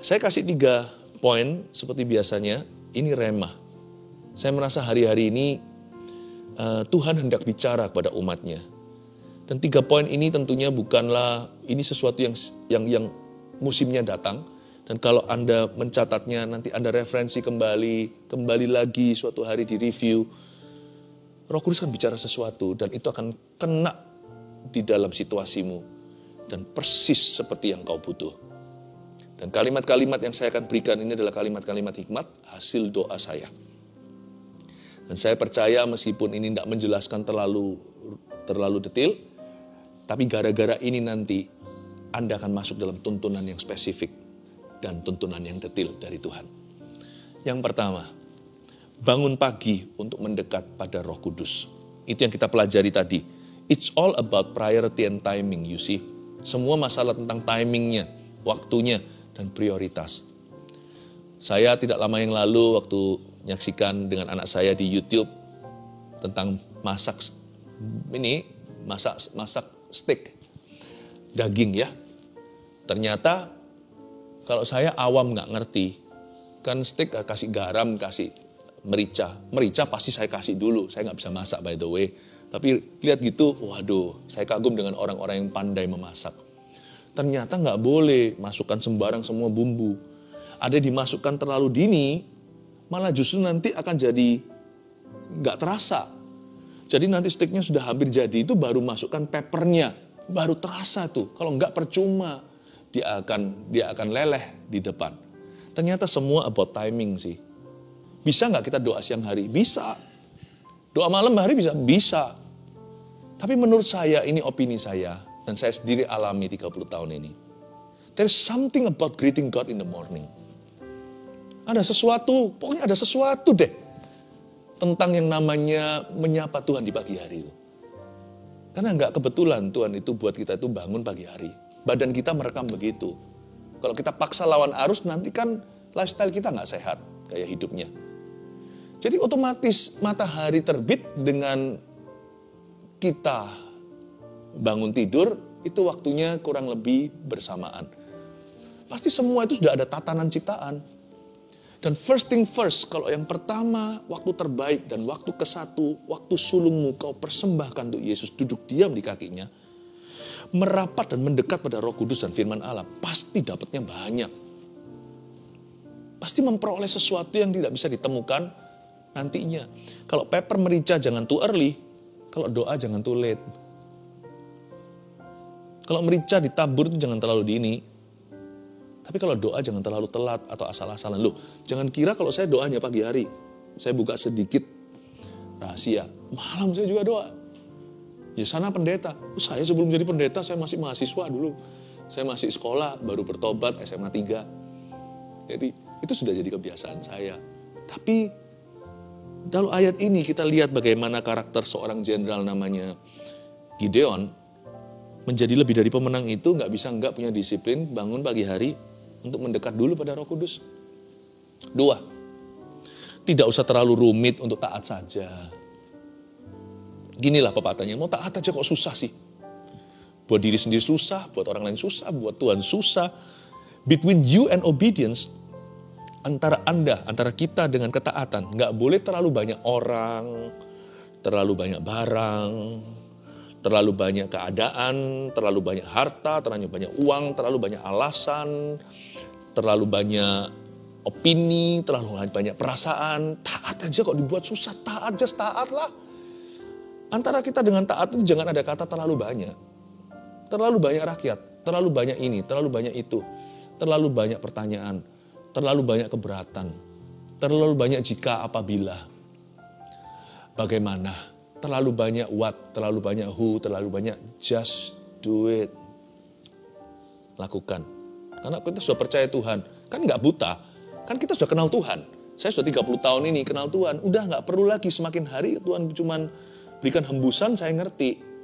Saya kasih 3 poin seperti biasanya, ini rema. Saya merasa hari-hari ini Tuhan hendak bicara kepada umatnya. Dan 3 poin ini tentunya bukanlah ini sesuatu yang musimnya datang. Dan kalau Anda mencatatnya, nanti Anda referensi kembali lagi suatu hari di review. Roh Kudus akan bicara sesuatu dan itu akan kena di dalam situasimu. Dan persis seperti yang kau butuh. Dan kalimat-kalimat yang saya akan berikan ini adalah kalimat-kalimat hikmat hasil doa saya. Dan saya percaya meskipun ini tidak menjelaskan terlalu detail, tapi gara-gara ini nanti Anda akan masuk dalam tuntunan yang spesifik dan tuntunan yang detail dari Tuhan. Yang pertama, bangun pagi untuk mendekat pada Roh Kudus. Itu yang kita pelajari tadi. It's all about priority and timing, you see. Semua masalah tentang timingnya, waktunya, dan prioritas. Saya tidak lama yang lalu waktu menyaksikan dengan anak saya di YouTube tentang masak steak daging ya. Ternyata kalau saya awam nggak ngerti, kan steak kasih garam, kasih merica. Merica pasti saya kasih dulu, saya nggak bisa masak by the way. Tapi lihat gitu, waduh, saya kagum dengan orang-orang yang pandai memasak. Ternyata nggak boleh masukkan sembarang semua bumbu. Ada dimasukkan terlalu dini, malah justru nanti akan jadi nggak terasa. Jadi nanti steaknya sudah hampir jadi itu baru masukkan peppernya, baru terasa tuh. Kalau nggak percuma. Dia akan leleh di depan. Ternyata semua about timing sih. Bisa nggak kita doa siang hari? Bisa. Doa malam hari bisa? Bisa. Tapi menurut saya, ini opini saya, dan saya sendiri alami 30 tahun ini. There's something about greeting God in the morning. Ada sesuatu, pokoknya ada sesuatu deh. Tentang yang namanya menyapa Tuhan di pagi hari itu. Karena nggak kebetulan Tuhan itu buat kita itu bangun pagi hari. Badan kita merekam begitu. Kalau kita paksa lawan arus, nanti kan lifestyle kita nggak sehat, gaya hidupnya. Jadi otomatis matahari terbit dengan kita bangun tidur, itu waktunya kurang lebih bersamaan. Pasti semua itu sudah ada tatanan ciptaan. Dan first thing first, kalau yang pertama, waktu terbaik dan waktu kesatu, waktu sulungmu kau persembahkan untuk Yesus, duduk diam di kakinya, merapat dan mendekat pada Roh Kudus dan firman Allah, pasti dapatnya banyak. Pasti memperoleh sesuatu yang tidak bisa ditemukan nantinya. Kalau pepper merica jangan too early, kalau doa jangan too late. Kalau merica ditabur itu jangan terlalu dini. Tapi kalau doa jangan terlalu telat atau asal-asalan. Loh, jangan kira kalau saya doanya pagi hari. Saya buka sedikit rahasia. Malam saya juga doa. Ya sana pendeta. Saya sebelum jadi pendeta saya masih mahasiswa dulu. Saya masih sekolah, baru bertobat SMA 3. Jadi itu sudah jadi kebiasaan saya. Tapi dalam ayat ini kita lihat bagaimana karakter seorang jenderal namanya Gideon menjadi lebih dari pemenang itu, nggak bisa nggak punya disiplin, bangun pagi hari untuk mendekat dulu pada Roh Kudus. 2, tidak usah terlalu rumit untuk taat saja. Ginilah pepatahnya, mau taat aja kok susah sih. Buat diri sendiri susah, buat orang lain susah, buat Tuhan susah. Between you and obedience, antara kita dengan ketaatan, nggak boleh terlalu banyak orang, terlalu banyak barang, Terlalu banyak keadaan, terlalu banyak harta, terlalu banyak uang, terlalu banyak alasan, terlalu banyak opini, terlalu banyak perasaan. Taat aja kok dibuat susah, taat aja, taat lah. Antara kita dengan taat itu jangan ada kata terlalu banyak. Terlalu banyak rakyat, terlalu banyak ini, terlalu banyak itu. Terlalu banyak pertanyaan, terlalu banyak keberatan, terlalu banyak jika apabila. Bagaimana? Terlalu banyak what, terlalu banyak who, terlalu banyak just do it. Lakukan. Karena kita sudah percaya Tuhan, kan nggak buta. Kan kita sudah kenal Tuhan. Saya sudah 30 tahun ini kenal Tuhan. Udah nggak perlu lagi semakin hari Tuhan cuman berikan hembusan, saya ngerti.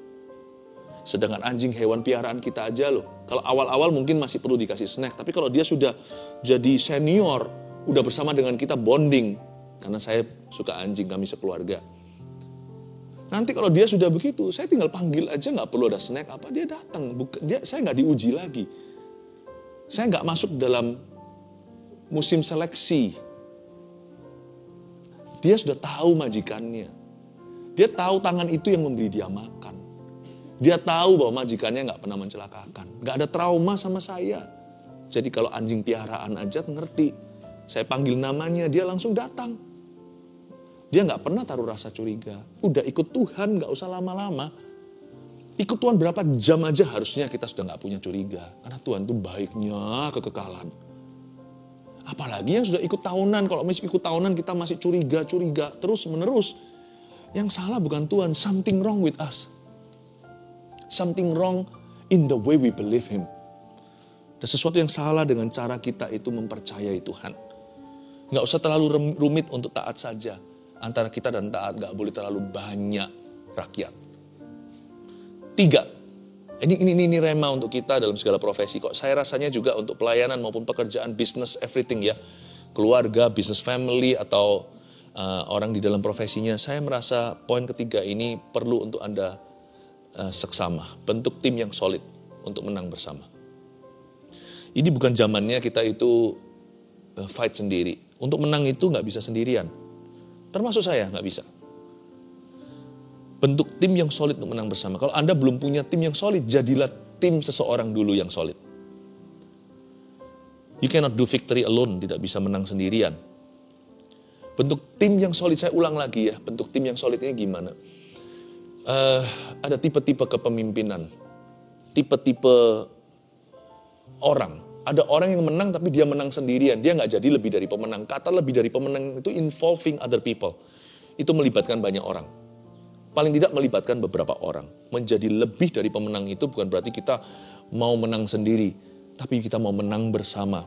Sedangkan anjing hewan piaraan kita aja loh. Kalau awal-awal mungkin masih perlu dikasih snack. Tapi kalau dia sudah jadi senior, udah bersama dengan kita bonding. Karena saya suka anjing, kami sekeluarga. Nanti kalau dia sudah begitu, saya tinggal panggil aja, nggak perlu ada snack apa, dia datang. Saya nggak diuji lagi. Saya nggak masuk dalam musim seleksi. Dia sudah tahu majikannya. Dia tahu tangan itu yang memberi dia makan. Dia tahu bahwa majikannya nggak pernah mencelakakan. Nggak ada trauma sama saya. Jadi kalau anjing piaraan aja ngerti. Saya panggil namanya, dia langsung datang. Dia nggak pernah taruh rasa curiga. Udah ikut Tuhan, nggak usah lama-lama. Ikut Tuhan berapa jam aja harusnya kita sudah nggak punya curiga. Karena Tuhan itu baiknya kekekalan. Apalagi yang sudah ikut tahunan. Kalau masih ikut tahunan kita masih curiga-curiga terus menerus. Yang salah bukan Tuhan, something wrong with us. Something wrong in the way we believe Him. Ada sesuatu yang salah dengan cara kita itu mempercayai Tuhan. Nggak usah terlalu rumit untuk taat saja. Antara kita dan taat nggak boleh terlalu banyak rakyat. 3. Ini rema untuk kita dalam segala profesi kok. Saya rasanya juga untuk pelayanan maupun pekerjaan, business, everything ya. Keluarga, business family atau orang di dalam profesinya. Saya merasa poin ketiga ini perlu untuk Anda seksama. Bentuk tim yang solid untuk menang bersama. Ini bukan zamannya kita itu fight sendiri. Untuk menang itu nggak bisa sendirian. Termasuk saya nggak bisa. Bentuk tim yang solid untuk menang bersama. Kalau Anda belum punya tim yang solid, jadilah tim seseorang dulu yang solid. You cannot do victory alone, tidak bisa menang sendirian. Bentuk tim yang solid, saya ulang lagi ya, bentuk tim yang solid ini gimana? Ada tipe-tipe kepemimpinan, tipe-tipe orang. Ada orang yang menang tapi dia menang sendirian. Dia nggak jadi lebih dari pemenang. Kata lebih dari pemenang itu involving other people. Itu melibatkan banyak orang. Paling tidak melibatkan beberapa orang. Menjadi lebih dari pemenang itu bukan berarti kita mau menang sendiri. Tapi kita mau menang bersama.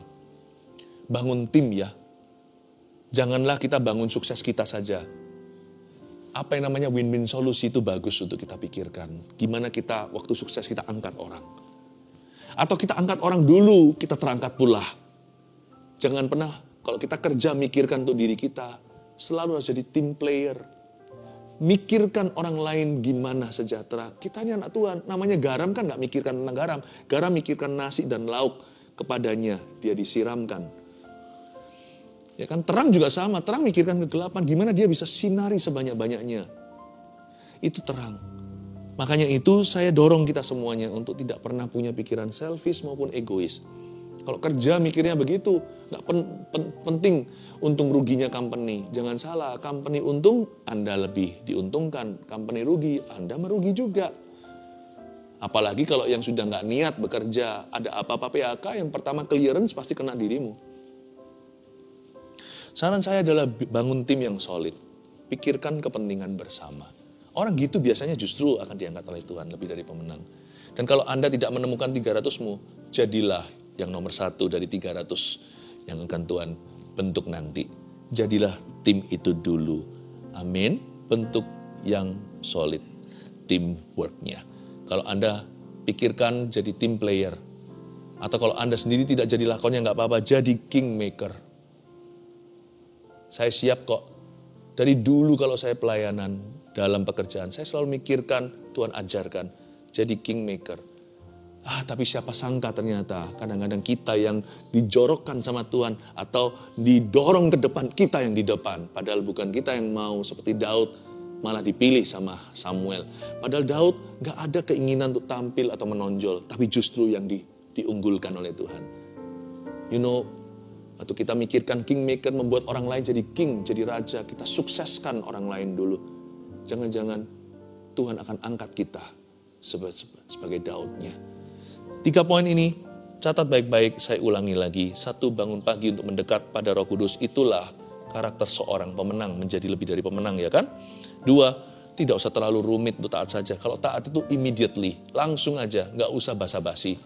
Bangun tim ya. Janganlah kita bangun sukses kita saja. Apa yang namanya win-win solusi itu bagus untuk kita pikirkan. Gimana kita waktu sukses kita angkat orang. Atau kita angkat orang dulu, kita terangkat pula. Jangan pernah, kalau kita kerja mikirkan untuk diri kita, selalu harus jadi team player. Mikirkan orang lain gimana sejahtera. Kita ini anak Tuhan, namanya garam kan gak mikirkan tentang garam. Garam mikirkan nasi dan lauk kepadanya, dia disiramkan. Ya kan, terang juga sama, terang mikirkan kegelapan, gimana dia bisa sinari sebanyak-banyaknya. Itu terang. Makanya itu saya dorong kita semuanya untuk tidak pernah punya pikiran selfish maupun egois. Kalau kerja mikirnya begitu, nggak penting untung ruginya company. Jangan salah, company untung, Anda lebih diuntungkan. Company rugi, Anda merugi juga. Apalagi kalau yang sudah nggak niat bekerja, ada apa-apa PHK, yang pertama clearance pasti kena dirimu. Saran saya adalah bangun tim yang solid. Pikirkan kepentingan bersama. Orang gitu biasanya justru akan diangkat oleh Tuhan lebih dari pemenang. Dan kalau Anda tidak menemukan 300-mu, jadilah yang nomor 1 dari 300 yang akan Tuhan bentuk nanti. Jadilah tim itu dulu. Amin. Bentuk yang solid. Teamwork-nya. Kalau Anda pikirkan jadi team player. Atau kalau Anda sendiri tidak jadi lakonnya nggak apa-apa, jadi kingmaker. Saya siap kok. Dari dulu kalau saya pelayanan, dalam pekerjaan, saya selalu mikirkan, Tuhan ajarkan, jadi kingmaker. Tapi siapa sangka ternyata, kadang-kadang kita yang dijorokkan sama Tuhan, atau didorong ke depan, kita yang di depan. Padahal bukan kita yang mau seperti Daud, malah dipilih sama Samuel. Padahal Daud gak ada keinginan untuk tampil atau menonjol, tapi justru yang diunggulkan oleh Tuhan. You know, atau kita mikirkan kingmaker membuat orang lain jadi king, jadi raja. Kita sukseskan orang lain dulu. Jangan-jangan Tuhan akan angkat kita sebagai Daudnya. 3 poin ini, catat baik-baik, saya ulangi lagi. 1, bangun pagi untuk mendekat pada Roh Kudus. Itulah karakter seorang pemenang, menjadi lebih dari pemenang, ya kan? 2, tidak usah terlalu rumit untuk taat saja. Kalau taat itu immediately, langsung aja, gak usah basa-basi.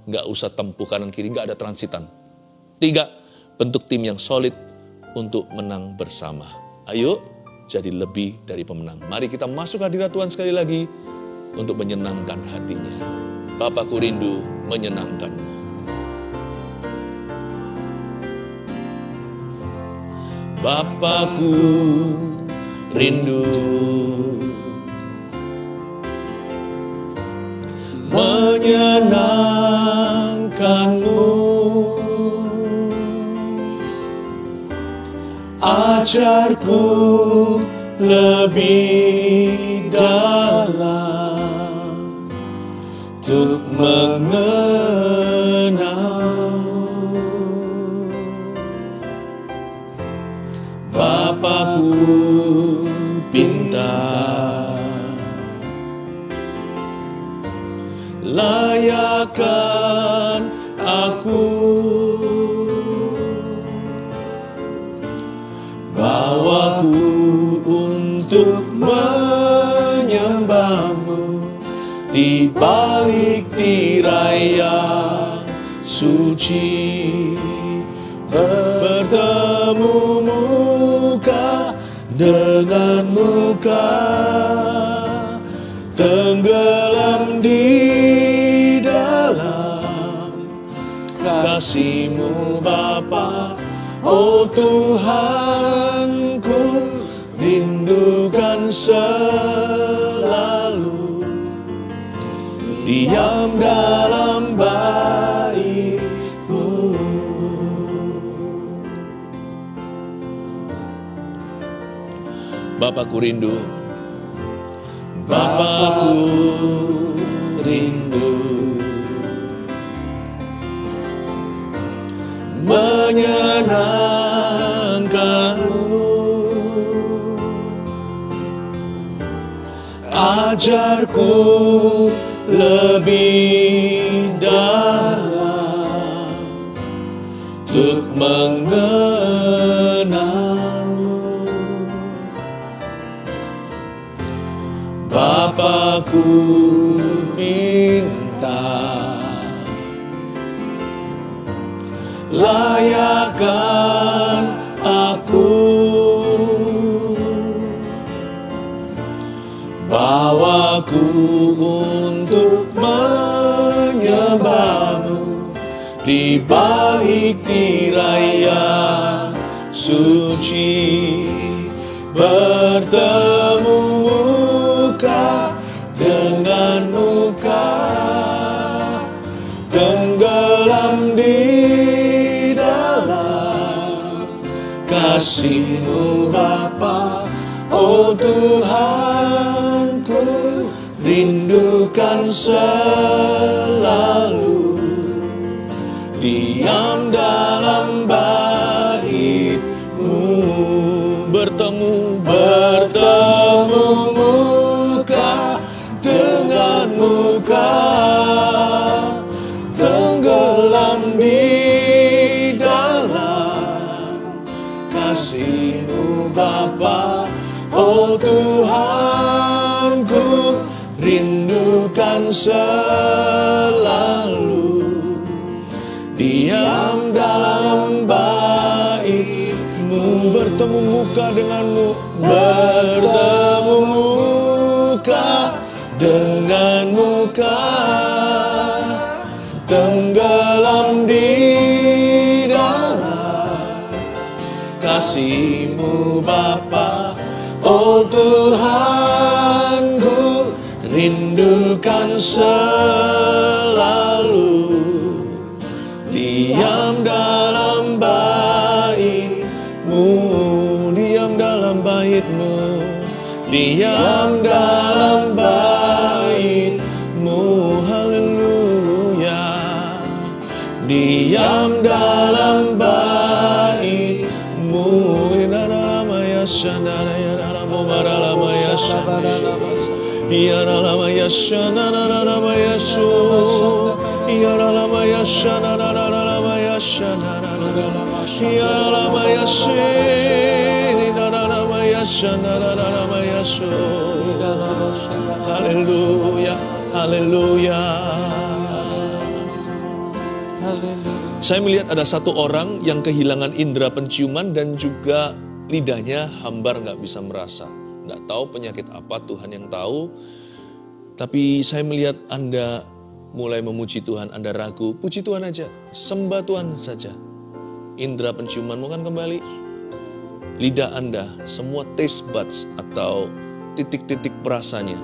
Gak usah tempuh kanan kiri, gak ada transitan. 3, bentuk tim yang solid untuk menang bersama. Ayo, jadi lebih dari pemenang. Mari kita masuk hadirat Tuhan sekali lagi untuk menyenangkan hatinya. Bapakku rindu menyenangkanmu. Bapakku rindu menyenangkanmu. Ajarku lebih dalam untuk mengenal Bapakku pintar, layakkan aku, bawaku untuk menyembahmu di balik tirai yang suci, bertemu muka dengan muka, tenggelam di dalam kasih-Mu Bapa. Oh Tuhanku, rindukan selalu diam dalam bait-Mu. Bapakku rindu, Bapakku rindu menyenangkanmu. Ajarku lebih dalam untuk mengenalmu. Bapakku pintar, layakkan aku, bawaku untuk menyembahmu di balik tirai yang suci, bertemu muka dengan muka, tenggelam di kasih-Mu Bapa. Oh Tuhanku, rindukan selalu diam dalam bait-Mu, bertemu muka dengan muka, tenggelam di kasih-Mu Bapa. Oh Tuhanku, rindukan selalu diam dalam bait-Mu, bertemu muka denganmu, bertemu muka dengan muka, tenggelam di kasih-Mu Bapa. Oh Tuhanku, rindukan selalu diam dalam bait-Mu, diam dalam bait-Mu, diam dalam bait-Mu, haleluya. Diam dalam bait-Mu, inaramaya shandaraya narabomaramaya shandaraya, yaralamaya shandaraya su, yaralamaya shandaraya shandaraya, yaralamaya shini naralamaya shandaraya su. Haleluya, haleluya. Saya melihat ada satu orang yang kehilangan indera penciuman dan juga lidahnya hambar, nggak bisa merasa. Nggak tahu penyakit apa, Tuhan yang tahu. Tapi saya melihat Anda mulai memuji Tuhan, Anda ragu. Puji Tuhan aja, sembah Tuhan saja. Indera penciumanmu kan kembali. Lidah Anda, semua taste buds atau titik-titik perasanya,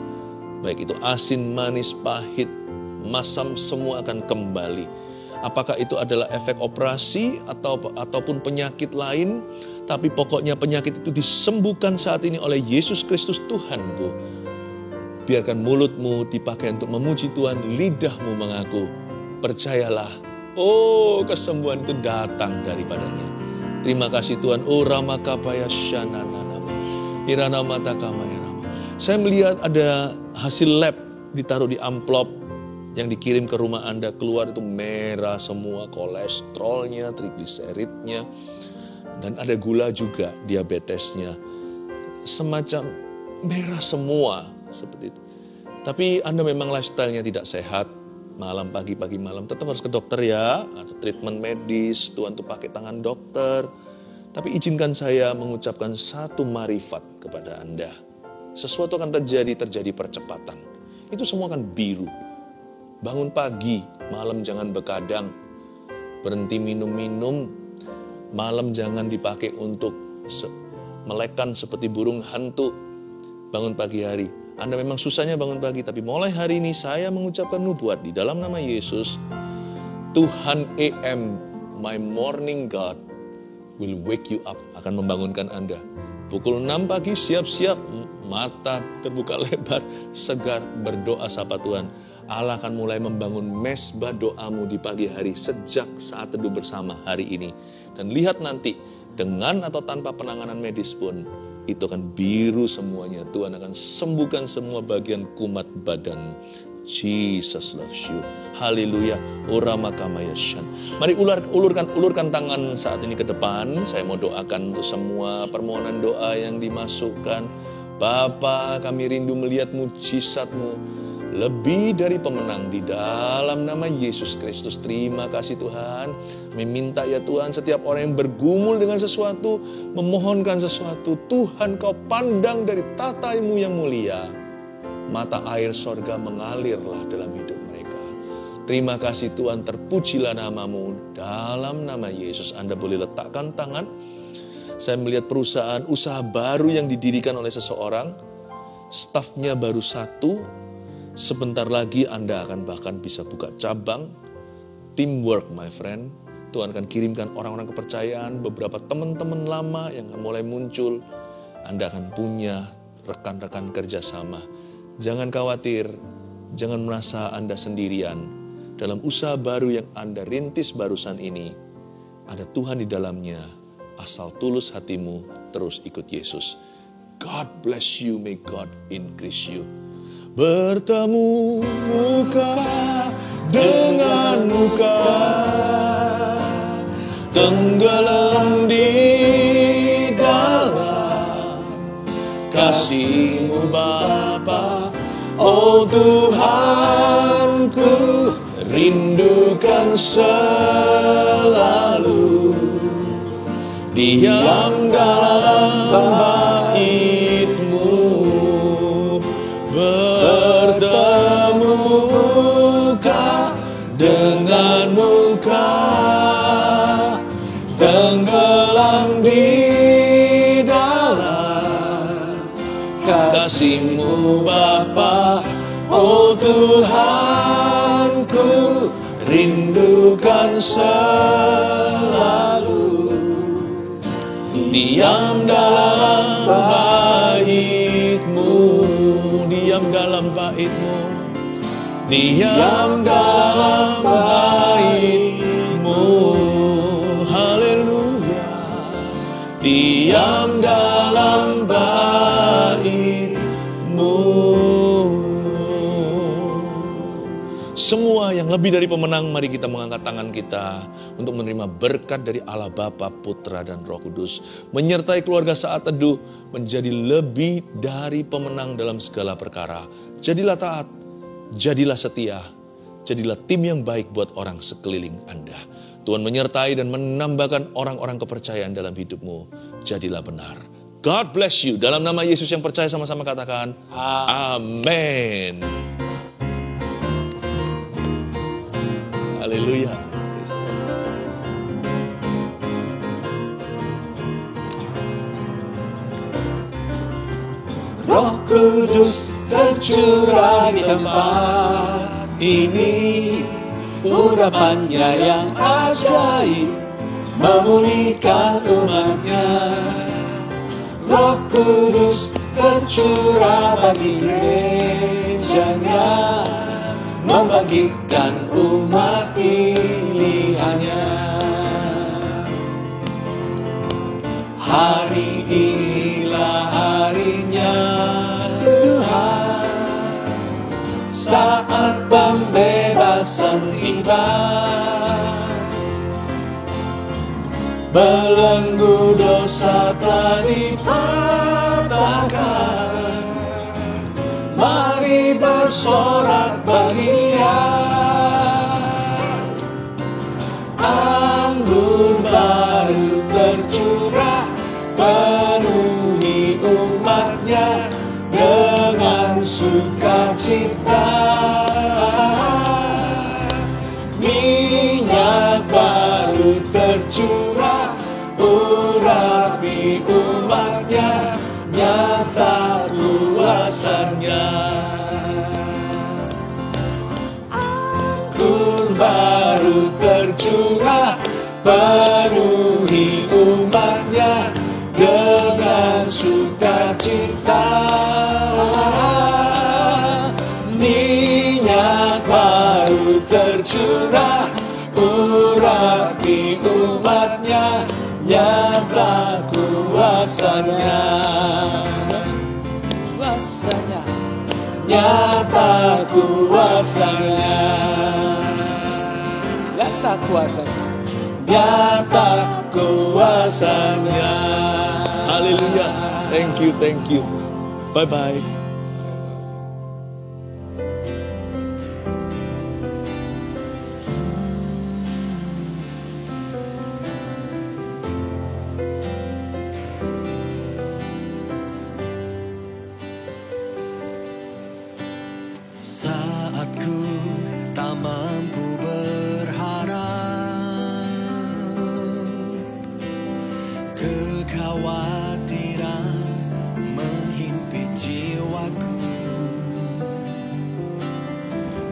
baik itu asin, manis, pahit, masam, semua akan kembali. Apakah itu adalah efek operasi ataupun penyakit lain, tapi pokoknya penyakit itu disembuhkan saat ini oleh Yesus Kristus Tuhanku. Biarkan mulutmu dipakai untuk memuji Tuhan, lidahmu mengaku. Percayalah, oh kesembuhan itu datang daripadanya. Terima kasih Tuhan. Oh ramakapaya shanananama, irana matakamayarama. Saya melihat ada hasil lab ditaruh di amplop yang dikirim ke rumah Anda, keluar itu merah semua, kolesterolnya, trigliseridnya, dan ada gula juga, diabetesnya. Semacam merah semua, seperti itu. Tapi Anda memang lifestyle-nya tidak sehat, malam, pagi, malam, tetap harus ke dokter ya, ada treatment medis, Tuhan tuh pakai tangan dokter. Tapi izinkan saya mengucapkan satu marifat kepada Anda. Sesuatu akan terjadi percepatan. Itu semua akan biru. Bangun pagi, malam jangan begadang, berhenti minum-minum, malam jangan dipakai untuk melekan seperti burung hantu. Bangun pagi hari, Anda memang susahnya bangun pagi, tapi mulai hari ini saya mengucapkan nubuat di dalam nama Yesus, Tuhan AM, my morning God, will wake you up, akan membangunkan Anda. Pukul 6 pagi siap-siap, mata terbuka lebar, segar, berdoa sapa Tuhan. Allah akan mulai membangun mesbah doamu di pagi hari sejak saat teduh bersama hari ini. Dan lihat nanti, dengan atau tanpa penanganan medis pun, itu akan biru semuanya. Tuhan akan sembuhkan semua bagian kumat badanmu. Jesus loves you. Haleluya. Oramakamaya-shan. Mari ulurkan tangan saat ini ke depan. Saya mau doakan untuk semua permohonan doa yang dimasukkan. Bapa, kami rindu melihat mujizat-Mu. Lebih dari pemenang di dalam nama Yesus Kristus. Terima kasih Tuhan. Kami minta ya Tuhan, setiap orang yang bergumul dengan sesuatu, memohonkan sesuatu, Tuhan Kau pandang dari tata-Mu yang mulia. Mata air sorga mengalirlah dalam hidup mereka. Terima kasih Tuhan, terpujilah nama-Mu. Dalam nama Yesus Anda boleh letakkan tangan. Saya melihat perusahaan usaha baru yang didirikan oleh seseorang. Stafnya baru 1. Sebentar lagi Anda akan bahkan bisa buka cabang. Teamwork my friend. Tuhan akan kirimkan orang-orang kepercayaan, beberapa teman-teman lama yang akan mulai muncul. Anda akan punya rekan-rekan kerjasama. Jangan khawatir, jangan merasa Anda sendirian. Dalam usaha baru yang Anda rintis barusan ini, ada Tuhan di dalamnya. Asal tulus hatimu, terus ikut Yesus. God bless you, may God increase you. Bertemu muka dengan muka, tenggelam di dalam kasih-Mu Bapa. Oh Tuhanku, rindukan selalu diam dalam bait-Mu. Bertemu muka dengan muka, tenggelam di dalam kasih-Mu Bapa. Oh Tuhanku, rindukan selalu diam dalam bait-Mu. bait-Mu, diam dalam bait-Mu. Haleluya, diam dalam bait-Mu. Semua yang lebih dari pemenang, mari kita mengangkat tangan kita untuk menerima berkat dari Allah Bapa, Putra, dan Roh Kudus. Menyertai keluarga saat teduh menjadi lebih dari pemenang dalam segala perkara. Jadilah taat, jadilah setia, jadilah tim yang baik buat orang sekeliling Anda. Tuhan menyertai dan menambahkan orang-orang kepercayaan dalam hidupmu. Jadilah benar. God bless you. Dalam nama Yesus yang percaya, sama-sama katakan amin. Haleluya. Roh Kudus tercurah di tempat ini, urapannya yang ajaib memulihkan umatnya. Roh Kudus tercurah bagi gerejanya, membangkitkan umat pilihannya. Hari inilah harinya Tuhan, saat pembebasan tiba. Belenggu dosa telah dipatahkan, mari bersorak bahagia. Anggur baru tercurah, penuhi umatnya dengan sukacita. Minyak baru tercurah, urapi umatnya, nyata kuasanya. Anggur baru tercurah, penuhi umatnya dengan sukacita. Minyak baru tercurah, urapi umatnya, nyata kuasanya. Kuasanya, nyata kuasanya. Nyata kuasanya, nyata kuasanya. Haleluya. Thank you, thank you. Bye-bye. Saat ku tak mampu berharap, kekhawatiran menghimpit jiwaku,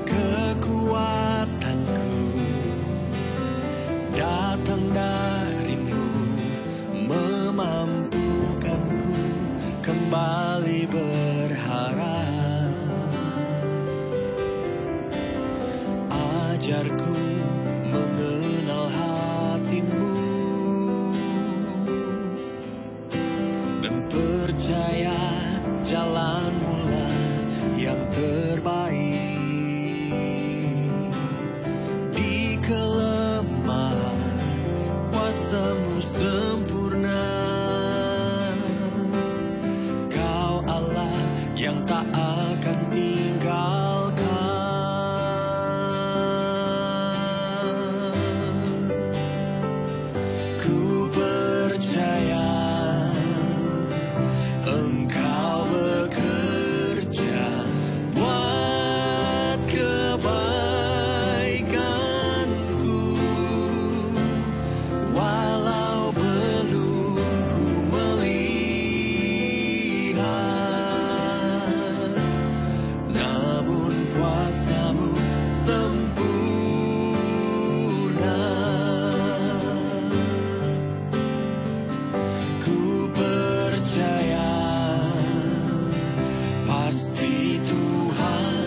kekuatanku datang darimu, memampukanku kembali berharap. Ajarku mengenal hatimu dan percaya jalanmu-lah yang terbaik. Di kelemahan kuasa-Mu sempurna, Kau Allah yang tak akan tinggalkan. Ku percaya Engkau bekerja buat kebaikanku, walau belum ku melihat, namun kuasa-Mu sempurna. Ku percaya pasti Tuhan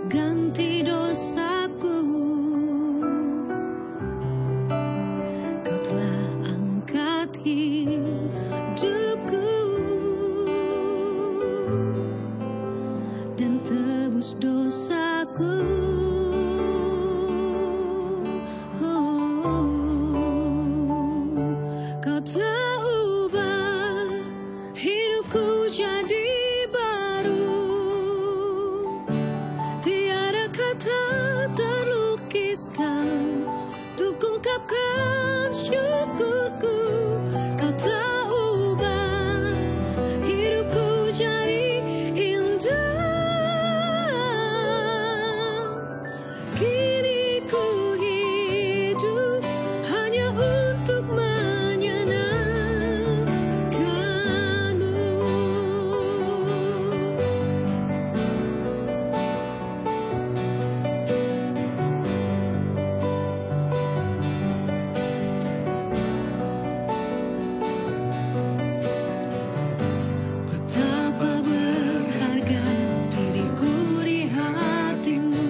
ganti dosaku. Kau telah angkat hidupku dan tebus dosaku. Kau telah ubah hidupku jadi baru. Tiada kata terlukiskan untuk ungkapkan syukurku. Kau telah ubah hidupku jadi indah. Kini ku hidup hanya untuk menyenangkanmu. Betapa berharga diriku di hatimu.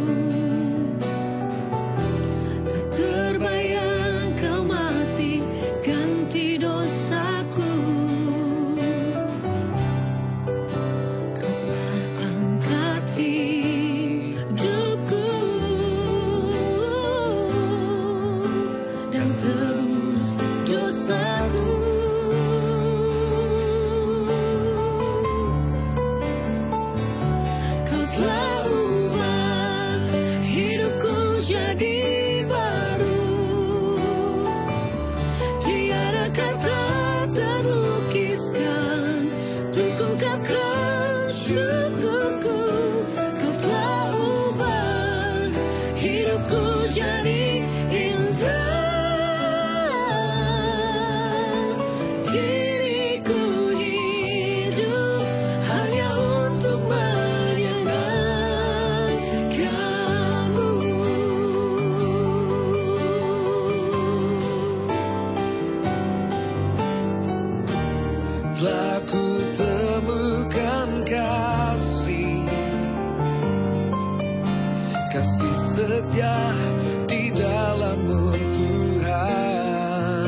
Tak terbayang kau mati ganti dosaku. Kau telah angkat hidupku dan tebus dosaku. Kau telah ubah hidupku jadi baru. Tiada kata terlukiskan untuk ungkapkan syukurku. Kau telah ubah hidupku jadi indah. Kini ku hidup hanya untuk menyenangkanmu. Telah ku temukan kasih setia di dalam-Mu Tuhan.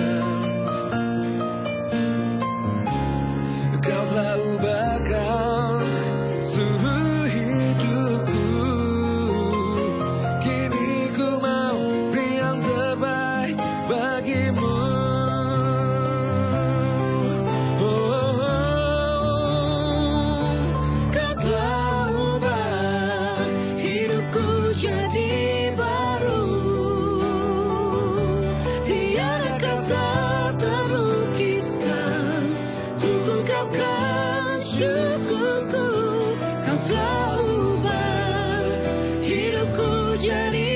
Kau telah ubahkan seluruh hidupku. Kini ku mau beri yang terbaik bagimu. Jadi baru, tiada kata terlukiskan untuk ungkapkan syukurku. Kau telah ubah hidupku jadi